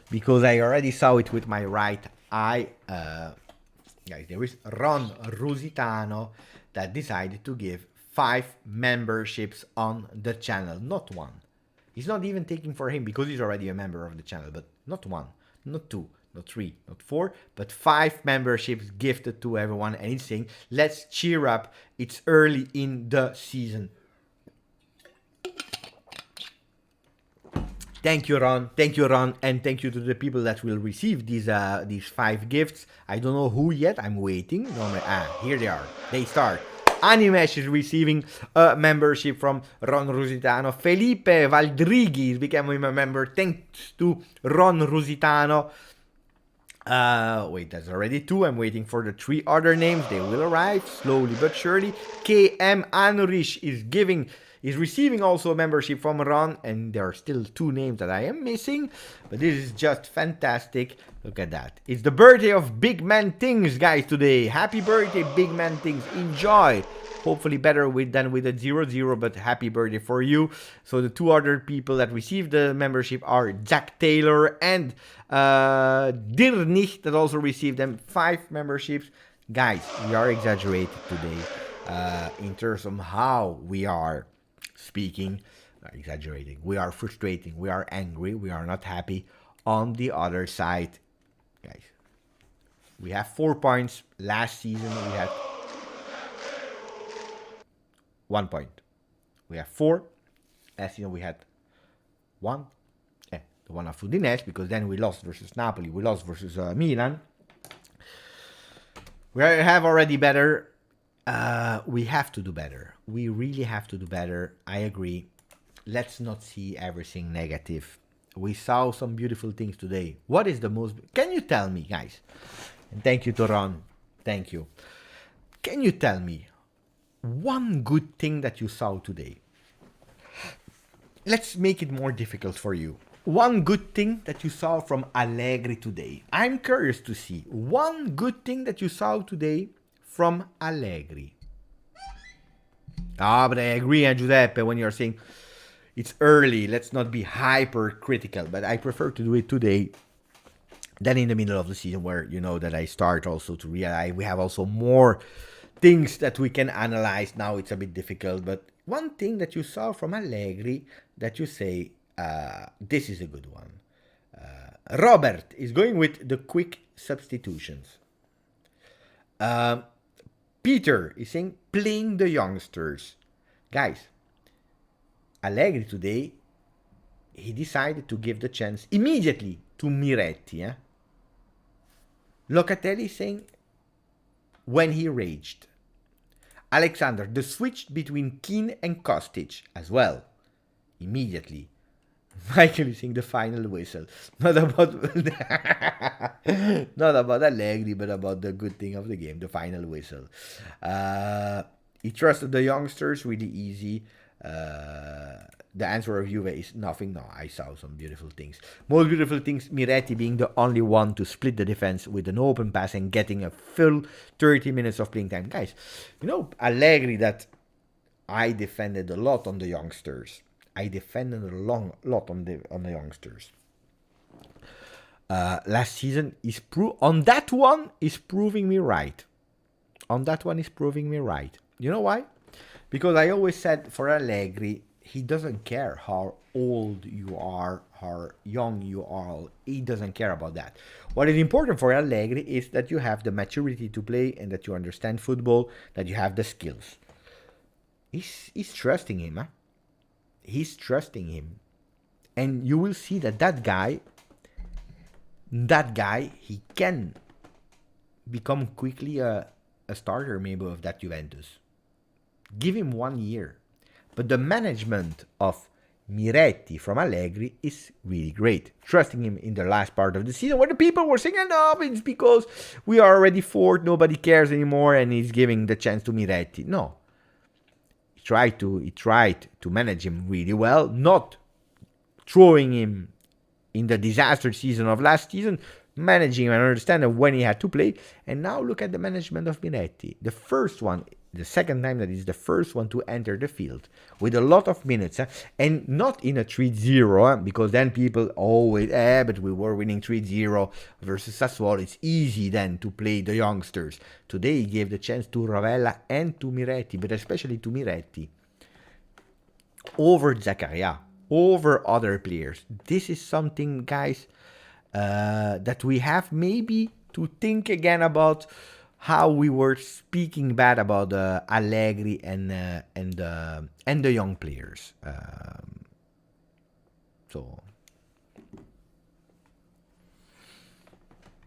Because I already saw it with my right eye. Guys, there is Ron Rusitano that decided to give 5 memberships on the channel, not 1. He's not even taking for him because he's already a member of the channel, but not 1, not 2, not 3, not 4, but 5 memberships gifted to everyone. And he's saying, let's cheer up. It's early in the season. Thank you, Ron. Thank you, Ron. And thank you to the people that will receive these 5 gifts. I don't know who yet. I'm waiting. Here they are. They start. Animesh is receiving a membership from Ron Rusitano. Felipe Valdrighi is becoming a member thanks to Ron Rusitano. Wait, that's already 2. I'm waiting for the 3 other names. They will arrive slowly but surely. KM Anurish is receiving also a membership from Ron, and there are still 2 names that I am missing, but this is just fantastic. Look at that. It's the birthday of Big Man Things, guys, today. Happy birthday, Big Man Things. Enjoy. Hopefully better than with a 0-0, but happy birthday for you. So the 2 other people that received the membership are Jack Taylor and Dirnich that also received them 5 memberships. Guys, we are exaggerated today in terms of how we are speaking, exaggerating. We are frustrating. We are angry. We are not happy. On the other side, guys, we have 4 points. Last season, we had 1 point. We have 4. Last season, we had 1. the one of Udinese, because then we lost versus Napoli, we lost versus Milan. We have already better. We have to do better. We really have to do better. I agree. Let's not see everything negative. We saw some beautiful things today. What is the most... Can you tell me, guys? And thank you to Ron. Thank you. Can you tell me one good thing that you saw today? Let's make it more difficult for you. One good thing that you saw from Allegri today. I'm curious to see one good thing that you saw today from Allegri. But I agree, Giuseppe, when you're saying it's early, let's not be hyper-critical. But I prefer to do it today than in the middle of the season, where you know that I start also to realize we have also more things that we can analyze. Now it's a bit difficult, but one thing that you saw from Allegri that you say, this is a good one. Robert is going with the quick substitutions. Peter is saying playing the youngsters. Guys, Allegri today, he decided to give the chance immediately to Miretti. Locatelli is saying when he raged. Alexander, the switch between Keane and Kostic as well. Immediately. Michael is saying the final whistle. Not about not about Allegri, but about the good thing of the game, the final whistle. He trusted the youngsters, really easy. The answer of Juve is nothing. No, I saw some beautiful things. Most beautiful things, Miretti being the only one to split the defense with an open pass and getting a full 30 minutes of playing time. Guys, you know, Allegri, that I defended a lot on the youngsters. I defended a lot on the youngsters. Last season, on that one is proving me right. On that one is proving me right. You know why? Because I always said for Allegri, he doesn't care how old you are, how young you are. He doesn't care about that. What is important for Allegri is that you have the maturity to play and that you understand football, that you have the skills. He's trusting him, huh? He's trusting him. And you will see that guy, he can become quickly a starter maybe of that Juventus. Give him 1 year. But the management of Miretti from Allegri is really great. Trusting him in the last part of the season where the people were saying, no, it's because we are already fourth, nobody cares anymore, and he's giving the chance to Miretti. No. He tried to manage him really well, not throwing him in the disaster season of last season, managing him and understanding when he had to play. And now look at the management of Miretti. The second time that is the first one to enter the field with a lot of minutes, and not in a 3-0, because then people always, but we were winning 3-0 versus Sassuolo. It's easy then to play the youngsters. Today he gave the chance to Ravella and to Miretti, but especially to Miretti, over Zakaria, over other players. This is something, guys, that we have maybe to think again about. How we were speaking bad about Allegri and the young players. So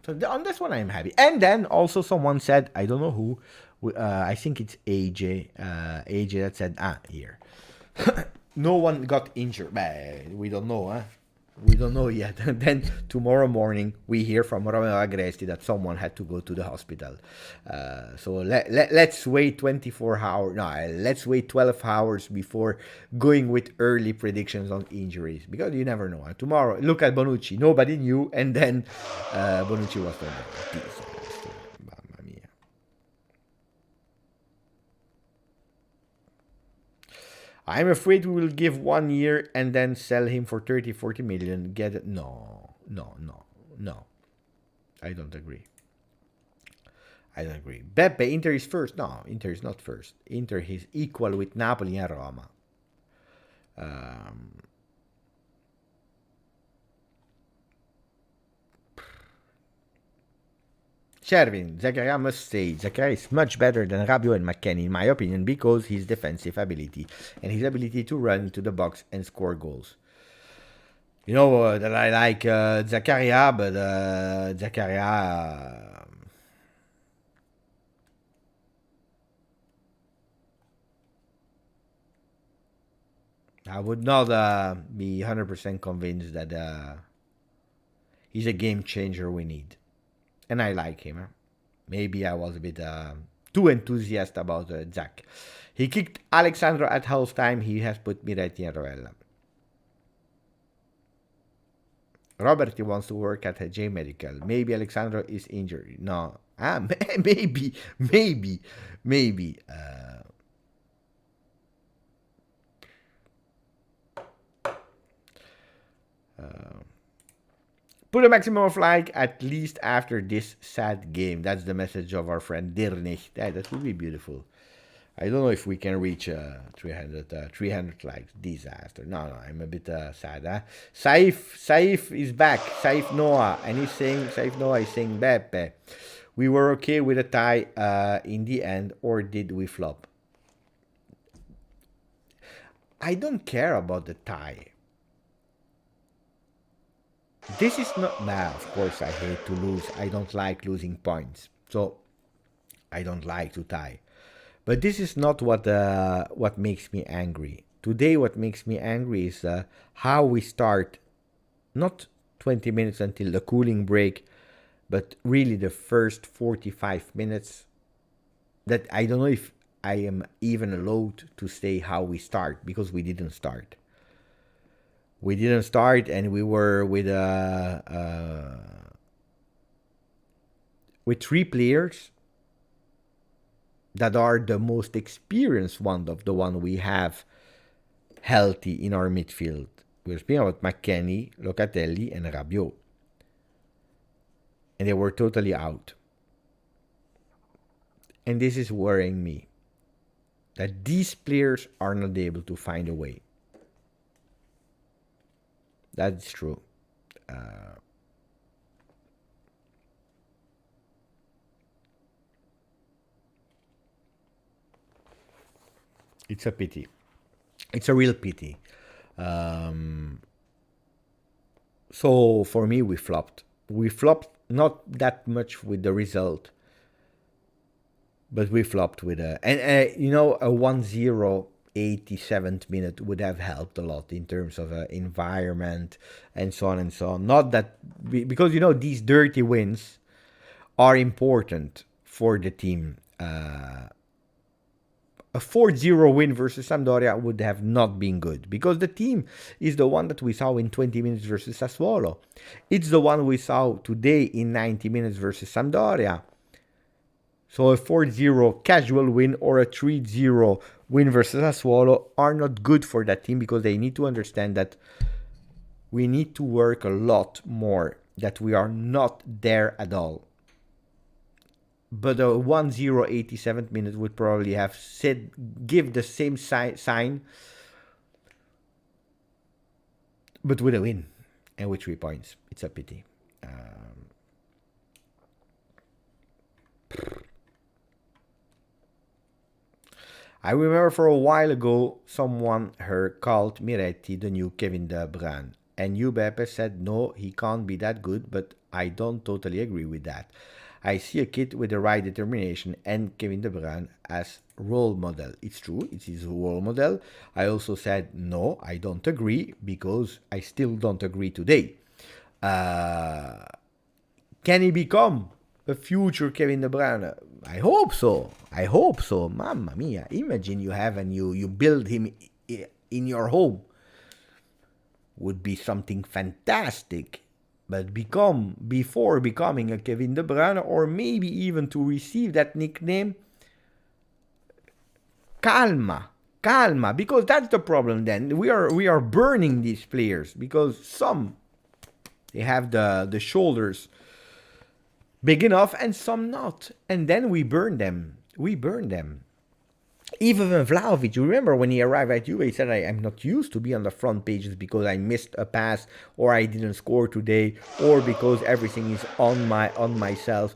on this one I'm happy. And then also someone said, I don't know who, I think it's AJ that said, here. No one got injured. We don't know, huh? We don't know yet. And then tomorrow morning we hear from Romeo Agresti that someone had to go to the hospital. So let's wait 24 hours. No, let's wait 12 hours before going with early predictions on injuries, because you never know. Tomorrow, look at Bonucci. Nobody knew, and then Bonucci was there. Mamma mia. I'm afraid we will give 1 year and then sell him for 30-40 million. Get it? No. I don't agree. Beppe, Inter is first. No, Inter is not first. Inter is equal with Napoli and Roma. Chervin, Zakaria must stay. Zakaria is much better than Rabiot and McKennie, in my opinion, because his defensive ability and his ability to run into the box and score goals. You know that I like Zakaria, but Zakaria. I would not be 100% convinced that he's a game changer we need. And I like him. Huh? Maybe I was a bit too enthusiastic about Zach. He kicked Alexandro at halftime. He has put Miretti and Rovella. Robert, he wants to work at J Medical. Maybe Alexandro is injured. No. Maybe. Maybe. Put a maximum of like at least after this sad game. That's the message of our friend Dirnich. That would be beautiful. I don't know if we can reach 300 likes. Disaster. No, I'm a bit sad. Huh? Saif is back. Saif Noah. And Saif Noah is saying, Beppe, we were okay with a tie in the end, or did we flop? I don't care about the tie. This is not now. Of course, I hate to lose. I don't like losing points, so I don't like to tie. But this is not what makes me angry. Today, what makes me angry is how we start. Not 20 minutes until the cooling break, but really the first 45 minutes. That I don't know if I am even allowed to say how we start because we didn't start. We didn't start, and we were with three players that are the most experienced one of the one we have healthy in our midfield. We're speaking about McKennie, Locatelli, and Rabiot. And they were totally out. And this is worrying me. That these players are not able to find a way. That's true. It's a pity. It's a real pity. So for me, we flopped. We flopped not that much with the result, but we flopped with a a 1-0 87th minute would have helped a lot in terms of environment and so on and so on. Not that because these dirty wins are important for the team. A 4-0 win versus Sampdoria would have not been good because the team is the one that we saw in 20 minutes versus Sassuolo. It's the one we saw today in 90 minutes versus Sampdoria. So a 4-0 casual win or a 3-0 win versus Sassuolo are not good for that team because they need to understand that we need to work a lot more, that we are not there at all. But a 1-0 87th minute would probably have give the same sign, but with a win and with 3 points. It's a pity. I remember for a while ago, someone called Miretti the new Kevin De Bruyne. And Beppe said, no, he can't be that good, but I don't totally agree with that. I see a kid with the right determination and Kevin De Bruyne as role model. It's true, it's his role model. I also said, no, I don't agree, because I still don't agree today. Can he become a future Kevin De Bruyne? I hope so. I hope so. Mamma mia. Imagine you have and you build him in your home. Would be something fantastic. But before becoming a Kevin De Bruyne, or maybe even to receive that nickname, calma, because that's the problem. Then we are burning these players because some they have the shoulders big enough and some not, and then we burn them. Even Vlahovic, you remember when he arrived at Juve, he said, I'm not used to be on the front pages because I missed a pass or I didn't score today or because everything is on myself.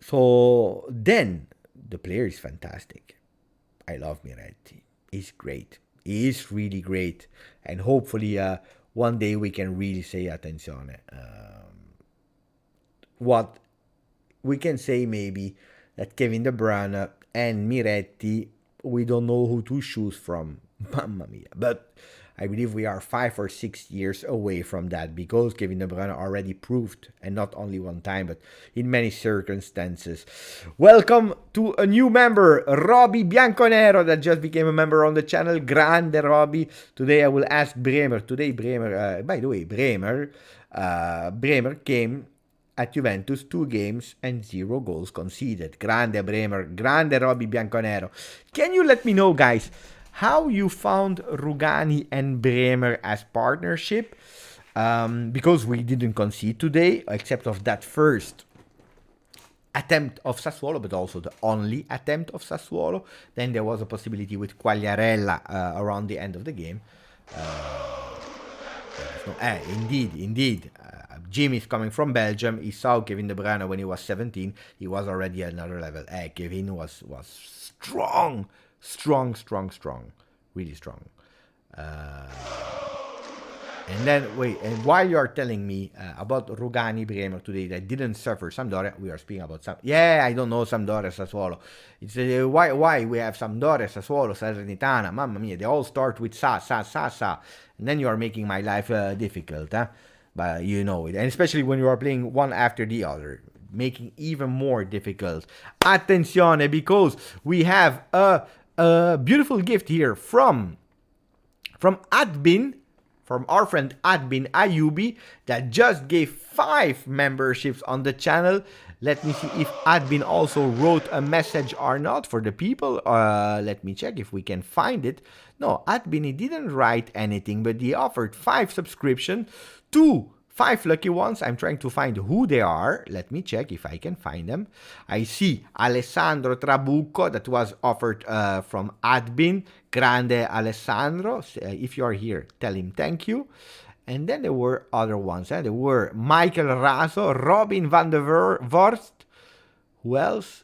So then the player is fantastic. I love Miretti. He's great. He is really great. And hopefully one day we can really say attenzione. What we can say maybe that Kevin De Bruyne and Miretti, we don't know who to choose from. Mamma mia. But I believe we are 5 or 6 years away from that because Kevin De Bruyne already proved, and not only one time, but in many circumstances. Welcome to a new member, Roby Bianconero, that just became a member on the channel. Grande Roby. Today I will ask Bremer. Today Bremer, by the way, Bremer came at Juventus 2 games and 0 goals conceded. Grande Bremer, grande Roby Bianconero. Can you let me know, guys, how you found Rugani and Bremer as partnership? Because we didn't concede today, except of that first attempt of Sassuolo, but also the only attempt of Sassuolo. Then there was a possibility with Quagliarella around the end of the game. Indeed. Jim is coming from Belgium. He saw Kevin De Bruyne when he was 17. He was already at another level. Kevin was strong. Really strong. And then, and while you are telling me about Rugani Bremer today that didn't suffer Sampdoria, we are speaking about I don't know Sampdoria, Sassuolo. It's why we have Sampdoria, Sassuolo, Salernitana, mamma mia, they all start with sa. And then you are making my life difficult, huh? But you know it. And especially when you are playing one after the other, making even more difficult. Attenzione, because we have a beautiful gift here from Adbin, from our friend Adbin Ayubi, that just gave 5 memberships on the channel. Let me see if Adbin also wrote a message or not for the people. Let me check if we can find it. No, Adbin, he didn't write anything, but he offered 5 subscriptions to 5 lucky ones. I'm trying to find who they are. Let me check if I can find them. I see Alessandro Trabucco that was offered from Adbin. Grande Alessandro. If you are here, tell him thank you. And then there were other ones. There were Michael Raso, Robin van der Vorst. Who else?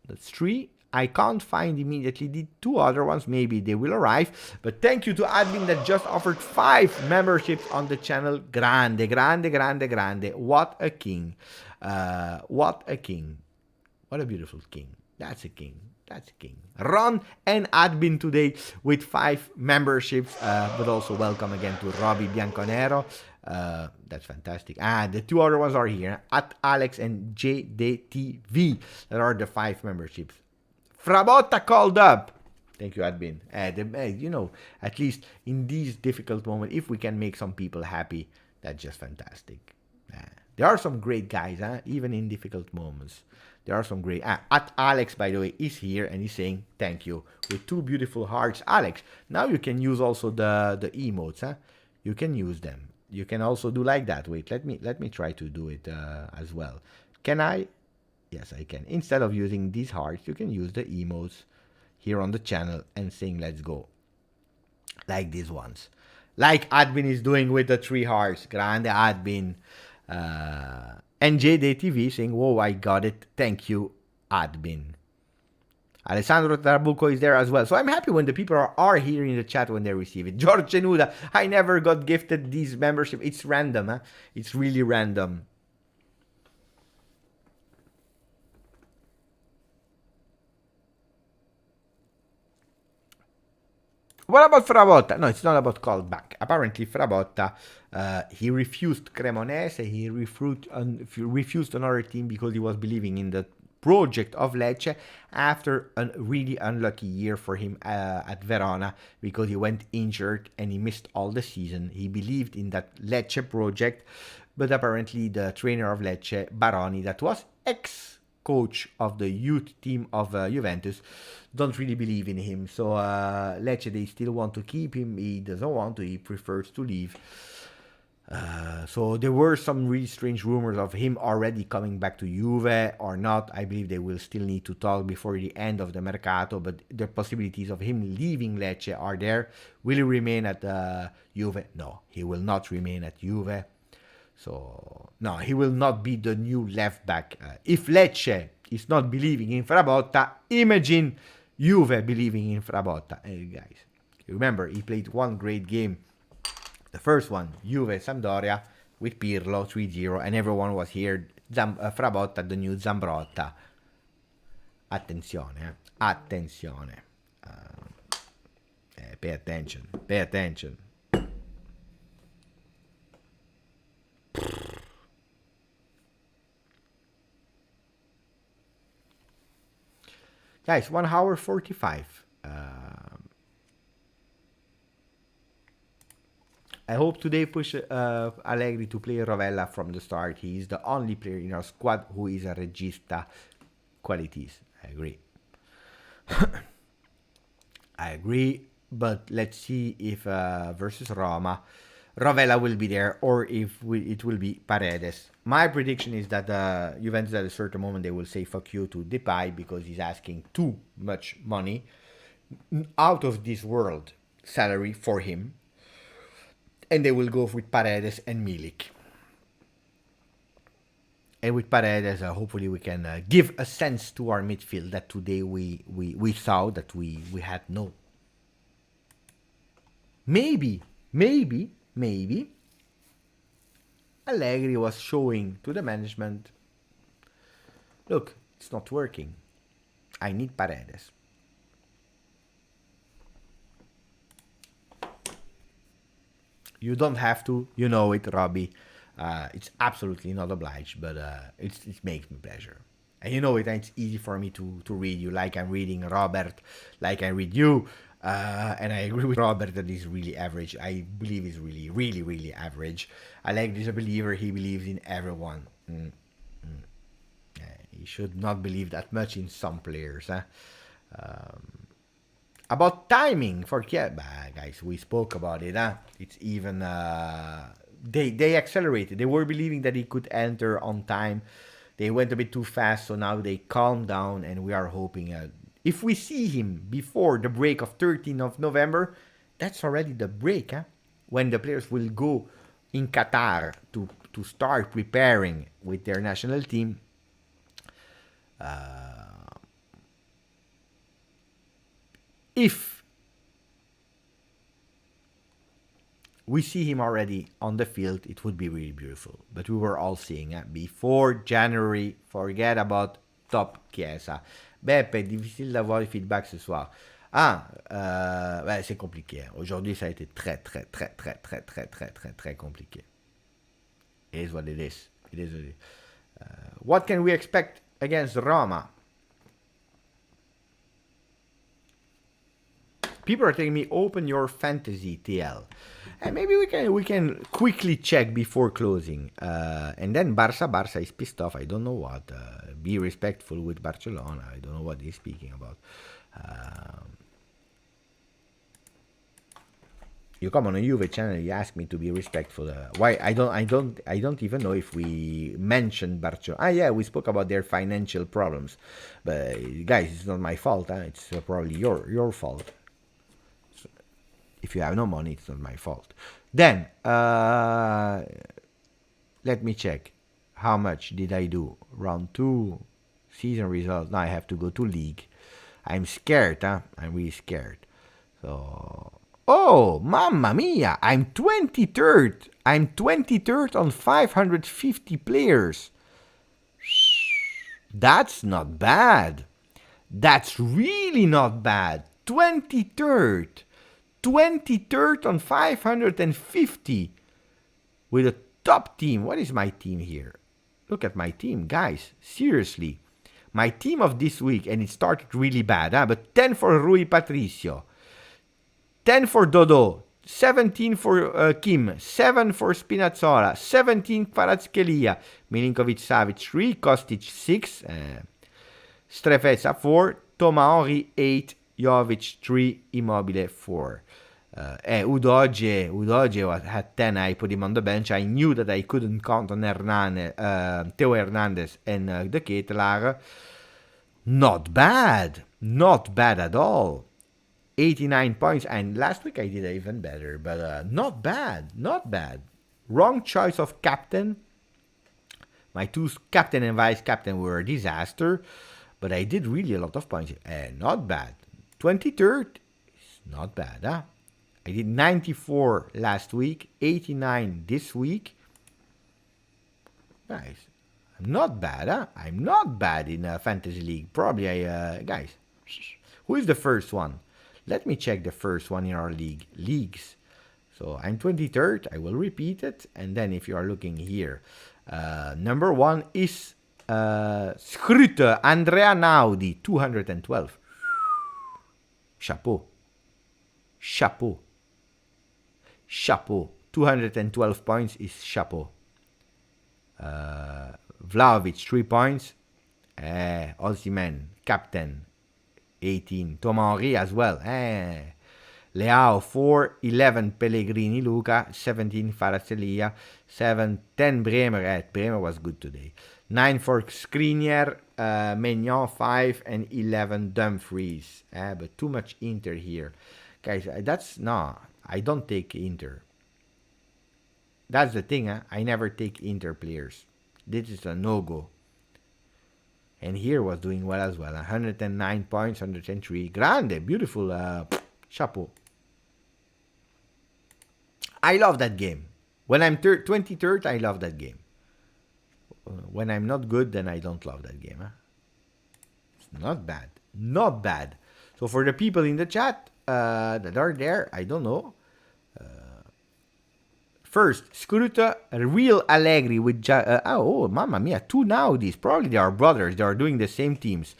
That's 3. I can't find immediately the 2 other ones. Maybe they will arrive. But thank you to Admin that just offered 5 memberships on the channel. Grande. What a king. What a king. What a beautiful king. That's a king. Ron and Admin today with 5 memberships. But also welcome again to Roby Bianconero. That's fantastic. The 2 other ones are here. At Alex and JDTV. That are the 5 memberships. Frabotta called up. Thank you, Admin. At least in these difficult moments, if we can make some people happy, that's just fantastic. There are some great guys, even in difficult moments. There are some great... At Alex, by the way, is here and he's saying thank you with 2 beautiful hearts. Alex, now you can use also the emotes. You can use them. You can also do like that. Wait, let me try to do it as well. Can I? Yes, I can. Instead of using these hearts, you can use the emotes here on the channel and saying let's go. Like these ones. Like Admin is doing with the 3 hearts. Grande Admin. And JDTV saying, whoa, I got it. Thank you, Admin. Alessandro Trabucco is there as well. So I'm happy when the people are here in the chat when they receive it. George Chenuda, I never got gifted these membership. It's random. It's really random. What about Frabotta? No, it's not about callback. Apparently, Frabotta, he refused Cremonese. He refused another team because he was believing in the project of Lecce after a really unlucky year for him at Verona because he went injured and he missed all the season. He believed in that Lecce project, but apparently the trainer of Lecce, Baroni, that was ex-coach of the youth team of Juventus, don't really believe in him. So Lecce, they still want to keep him. He doesn't want to. He prefers to leave. So there were some really strange rumors of him already coming back to Juve or not. I believe they will still need to talk before the end of the Mercato, but the possibilities of him leaving Lecce are there. Will he remain at Juve? No, he will not remain at Juve. So, no, he will not be the new left back. If Lecce is not believing in Frabotta, imagine Juve believing in Frabotta. Hey, guys, remember, he played one great game The first one, Juve Sampdoria with Pirlo 3-0, and everyone was here. Frabotta, the new Zambrotta. Attenzione, attenzione. Pay attention, pay attention. Guys, 1 hour 45. I hope today push Allegri to play Rovella from the start. He is the only player in our squad who is a regista qualities. I agree. I agree, but let's see if versus Roma, Rovella will be there or if it will be Paredes. My prediction is that Juventus at a certain moment they will say fuck you to Depay because he's asking too much money, out of this world salary for him, and they will go with Paredes and Milik. And with Paredes, hopefully we can give a sense to our midfield that today we saw that we had no. Maybe Allegri was showing to the management, look, it's not working. I need Paredes. You don't have to, you know it, Robbie. It's absolutely not obliged, but it makes me pleasure. And you know it, and it's easy for me to read you, like I'm reading Robert, like I read you. And I agree with Robert that he's really average. I believe he's really average. Allegri is a believer. He believes in everyone. He should not believe that much in some players. Huh? About timing for guys, we spoke about it. Huh? It's even they accelerated. They were believing that he could enter on time. They went a bit too fast, so now they calmed down, and we are hoping. If we see him before the break of 13th of November, that's already the break, huh? When the players will go in Qatar to start preparing with their national team. If we see him already on the field, it would be really beautiful. But we were all seeing before January, forget about top Chiesa. Beppe, difficile d'avoir les feedbacks ce soir. C'est compliqué. Aujourd'hui, ça a été très compliqué. It is what it is. It is what it is. What can we expect against Roma? People are telling me open your fantasy TL, and maybe we can quickly check before closing. And then Barca is pissed off. I don't know what. Be respectful with Barcelona. I don't know what he's speaking about. You come on a Juve channel. You ask me to be respectful. Why? I don't even know if we mentioned Barcelona. Yeah, we spoke about their financial problems. But guys, it's not my fault. It's probably your fault. If you have no money, it's not my fault. Then, let me check. How much did I do? Round 2, season results. Now I have to go to league. I'm scared, I'm really scared. So, oh, mamma mia! I'm 23rd. I'm 23rd on 550 players. That's not bad. That's really not bad. 23rd. 23rd on 550 with a top team. What is my team here? Look at my team, guys. Seriously. My team of this week, and it started really bad, but 10 for Rui Patricio, 10 for Dodo, 17 for Kim, 7 for Spinazzola, 17 Kvaratskhelia, Milinkovic-Savic 3, Kostic 6, Strefezza 4, Thomas Henry 8, Jovic 3, Immobile 4. Udogie had 10. I put him on the bench. I knew that I couldn't count on Theo Hernandez and De Ketelaar. Not bad at all. 89 points, and last week I did even better, but not bad. Wrong choice of captain. My two captain and vice captain were a disaster, but I did really a lot of points. Not bad. 23rd is not bad, I did 94 last week, 89 this week. Guys, I'm not bad, huh? I'm not bad in Fantasy League. Probably guys, who is the first one? Let me check the first one in our leagues. So I'm 23rd. I will repeat it. And then if you are looking here, number one is Schrute Andrea Naudi, 212. Chapeau. 212 points is chapeau. Vlahovic, 3 points. Osimhen, captain, 18. Tomori as well. Leao, 4. 11, Pellegrini, Luca. 17, Kvaratskhelia. 7, 10, Bremer. Bremer was good today. 9 for Skriniar, Maignan, 5. And 11, Dumfries. But too much Inter here. Guys, I don't take Inter. That's the thing, I never take Inter players. This is a no-go. And here was doing well as well. 109 points, 103. Grande, beautiful. Chapeau. I love that game. When I'm 23rd, I love that game. When I'm not good, then I don't love that game. It's not bad. Not bad. So for the people in the chat that are there, I don't know. First, Scruta, real Allegri with... mamma mia, 2 nowadays. Probably they are brothers. They are doing the same teams.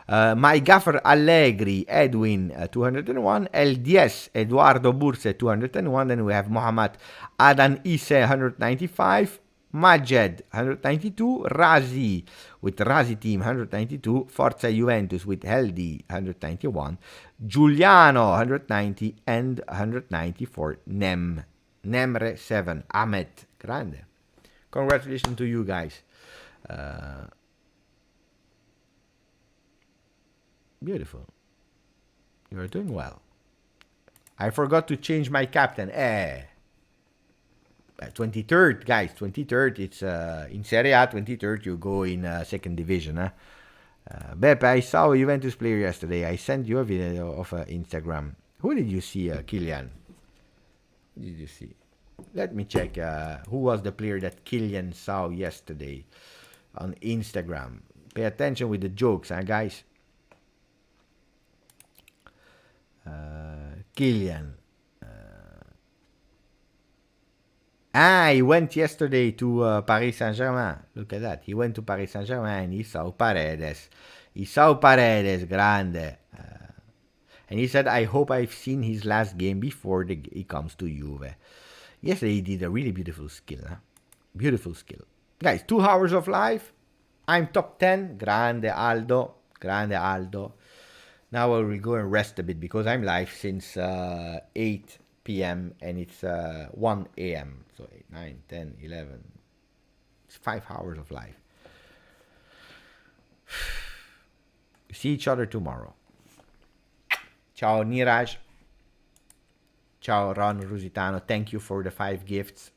My Gaffer Allegri, Edwin, 201. El Diez, Eduardo Burse, 201. Then we have Mohammad Adan Isse, 195. Majed, 192. Razi, with Razi team, 192. Forza Juventus with Heldi, 191. Giuliano, 190. And 190 for Nemre 7. Ahmed. Grande. Congratulations to you guys. Beautiful. You are doing well. I forgot to change my captain. 23rd, guys. 23rd. It's in Serie A. 23rd. You go in second division. Beppe, I saw a Juventus player yesterday. I sent you a video of Instagram. Who did you see, Kylian? Did you see? Let me check who was the player that Kylian saw yesterday on Instagram. Pay attention with the jokes, guys. Kylian. He went yesterday to Paris Saint-Germain. Look at that. He went to Paris Saint-Germain and he saw Paredes. Grande. And he said, I hope I've seen his last game before he comes to Juve. Yesterday he did a really beautiful skill. Beautiful skill. Guys, 2 hours of live. I'm top 10. Grande Aldo. Now I will go and rest a bit because I'm live since 8 p.m. and it's 1 a.m. So 8, 9, 10, 11. It's 5 hours of live. See each other tomorrow. Ciao Niraj. Ciao Ron Rusitano. Thank you for the 5 gifts.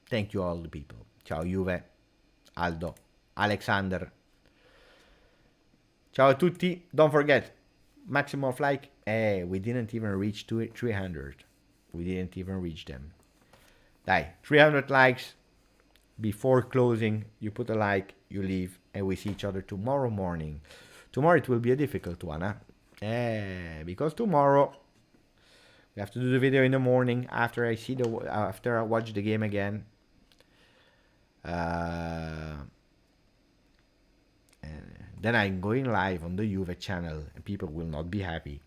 Thank you all the people. Ciao Juve. Aldo. Alexander. Ciao a tutti. Don't forget. Maximum of like. We didn't even reach 300. We didn't even reach them. 300 likes. Before closing, you put a like, you leave, and we see each other tomorrow morning. Tomorrow it will be a difficult one, because tomorrow we have to do the video in the morning after after I watch the game again. And then I'm going live on the Juve channel, and people will not be happy.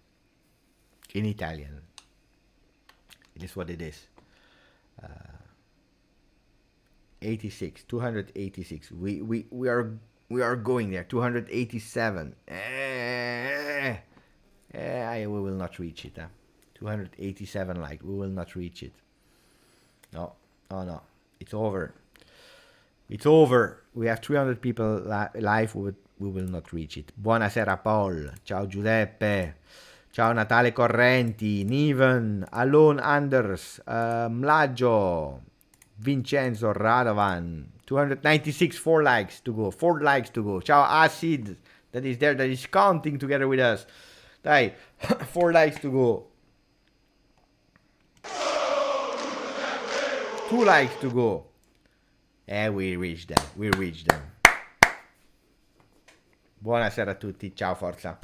In Italian, it is what it is. 286. We are going there. 287. We will not reach it. 287 like we will not reach it. No. It's over. We have 300 people live. We will not reach it. Buonasera Paul. Ciao Giuseppe. Ciao Natale Correnti. Niven. Alone Anders. Mlaggio. Vincenzo Radovan. 296. 4 likes to go. Ciao Acid. that is there, that is counting together with us. Dai, 4 likes to go. 2 likes to go. And we reached them. Buonasera a tutti, ciao, forza.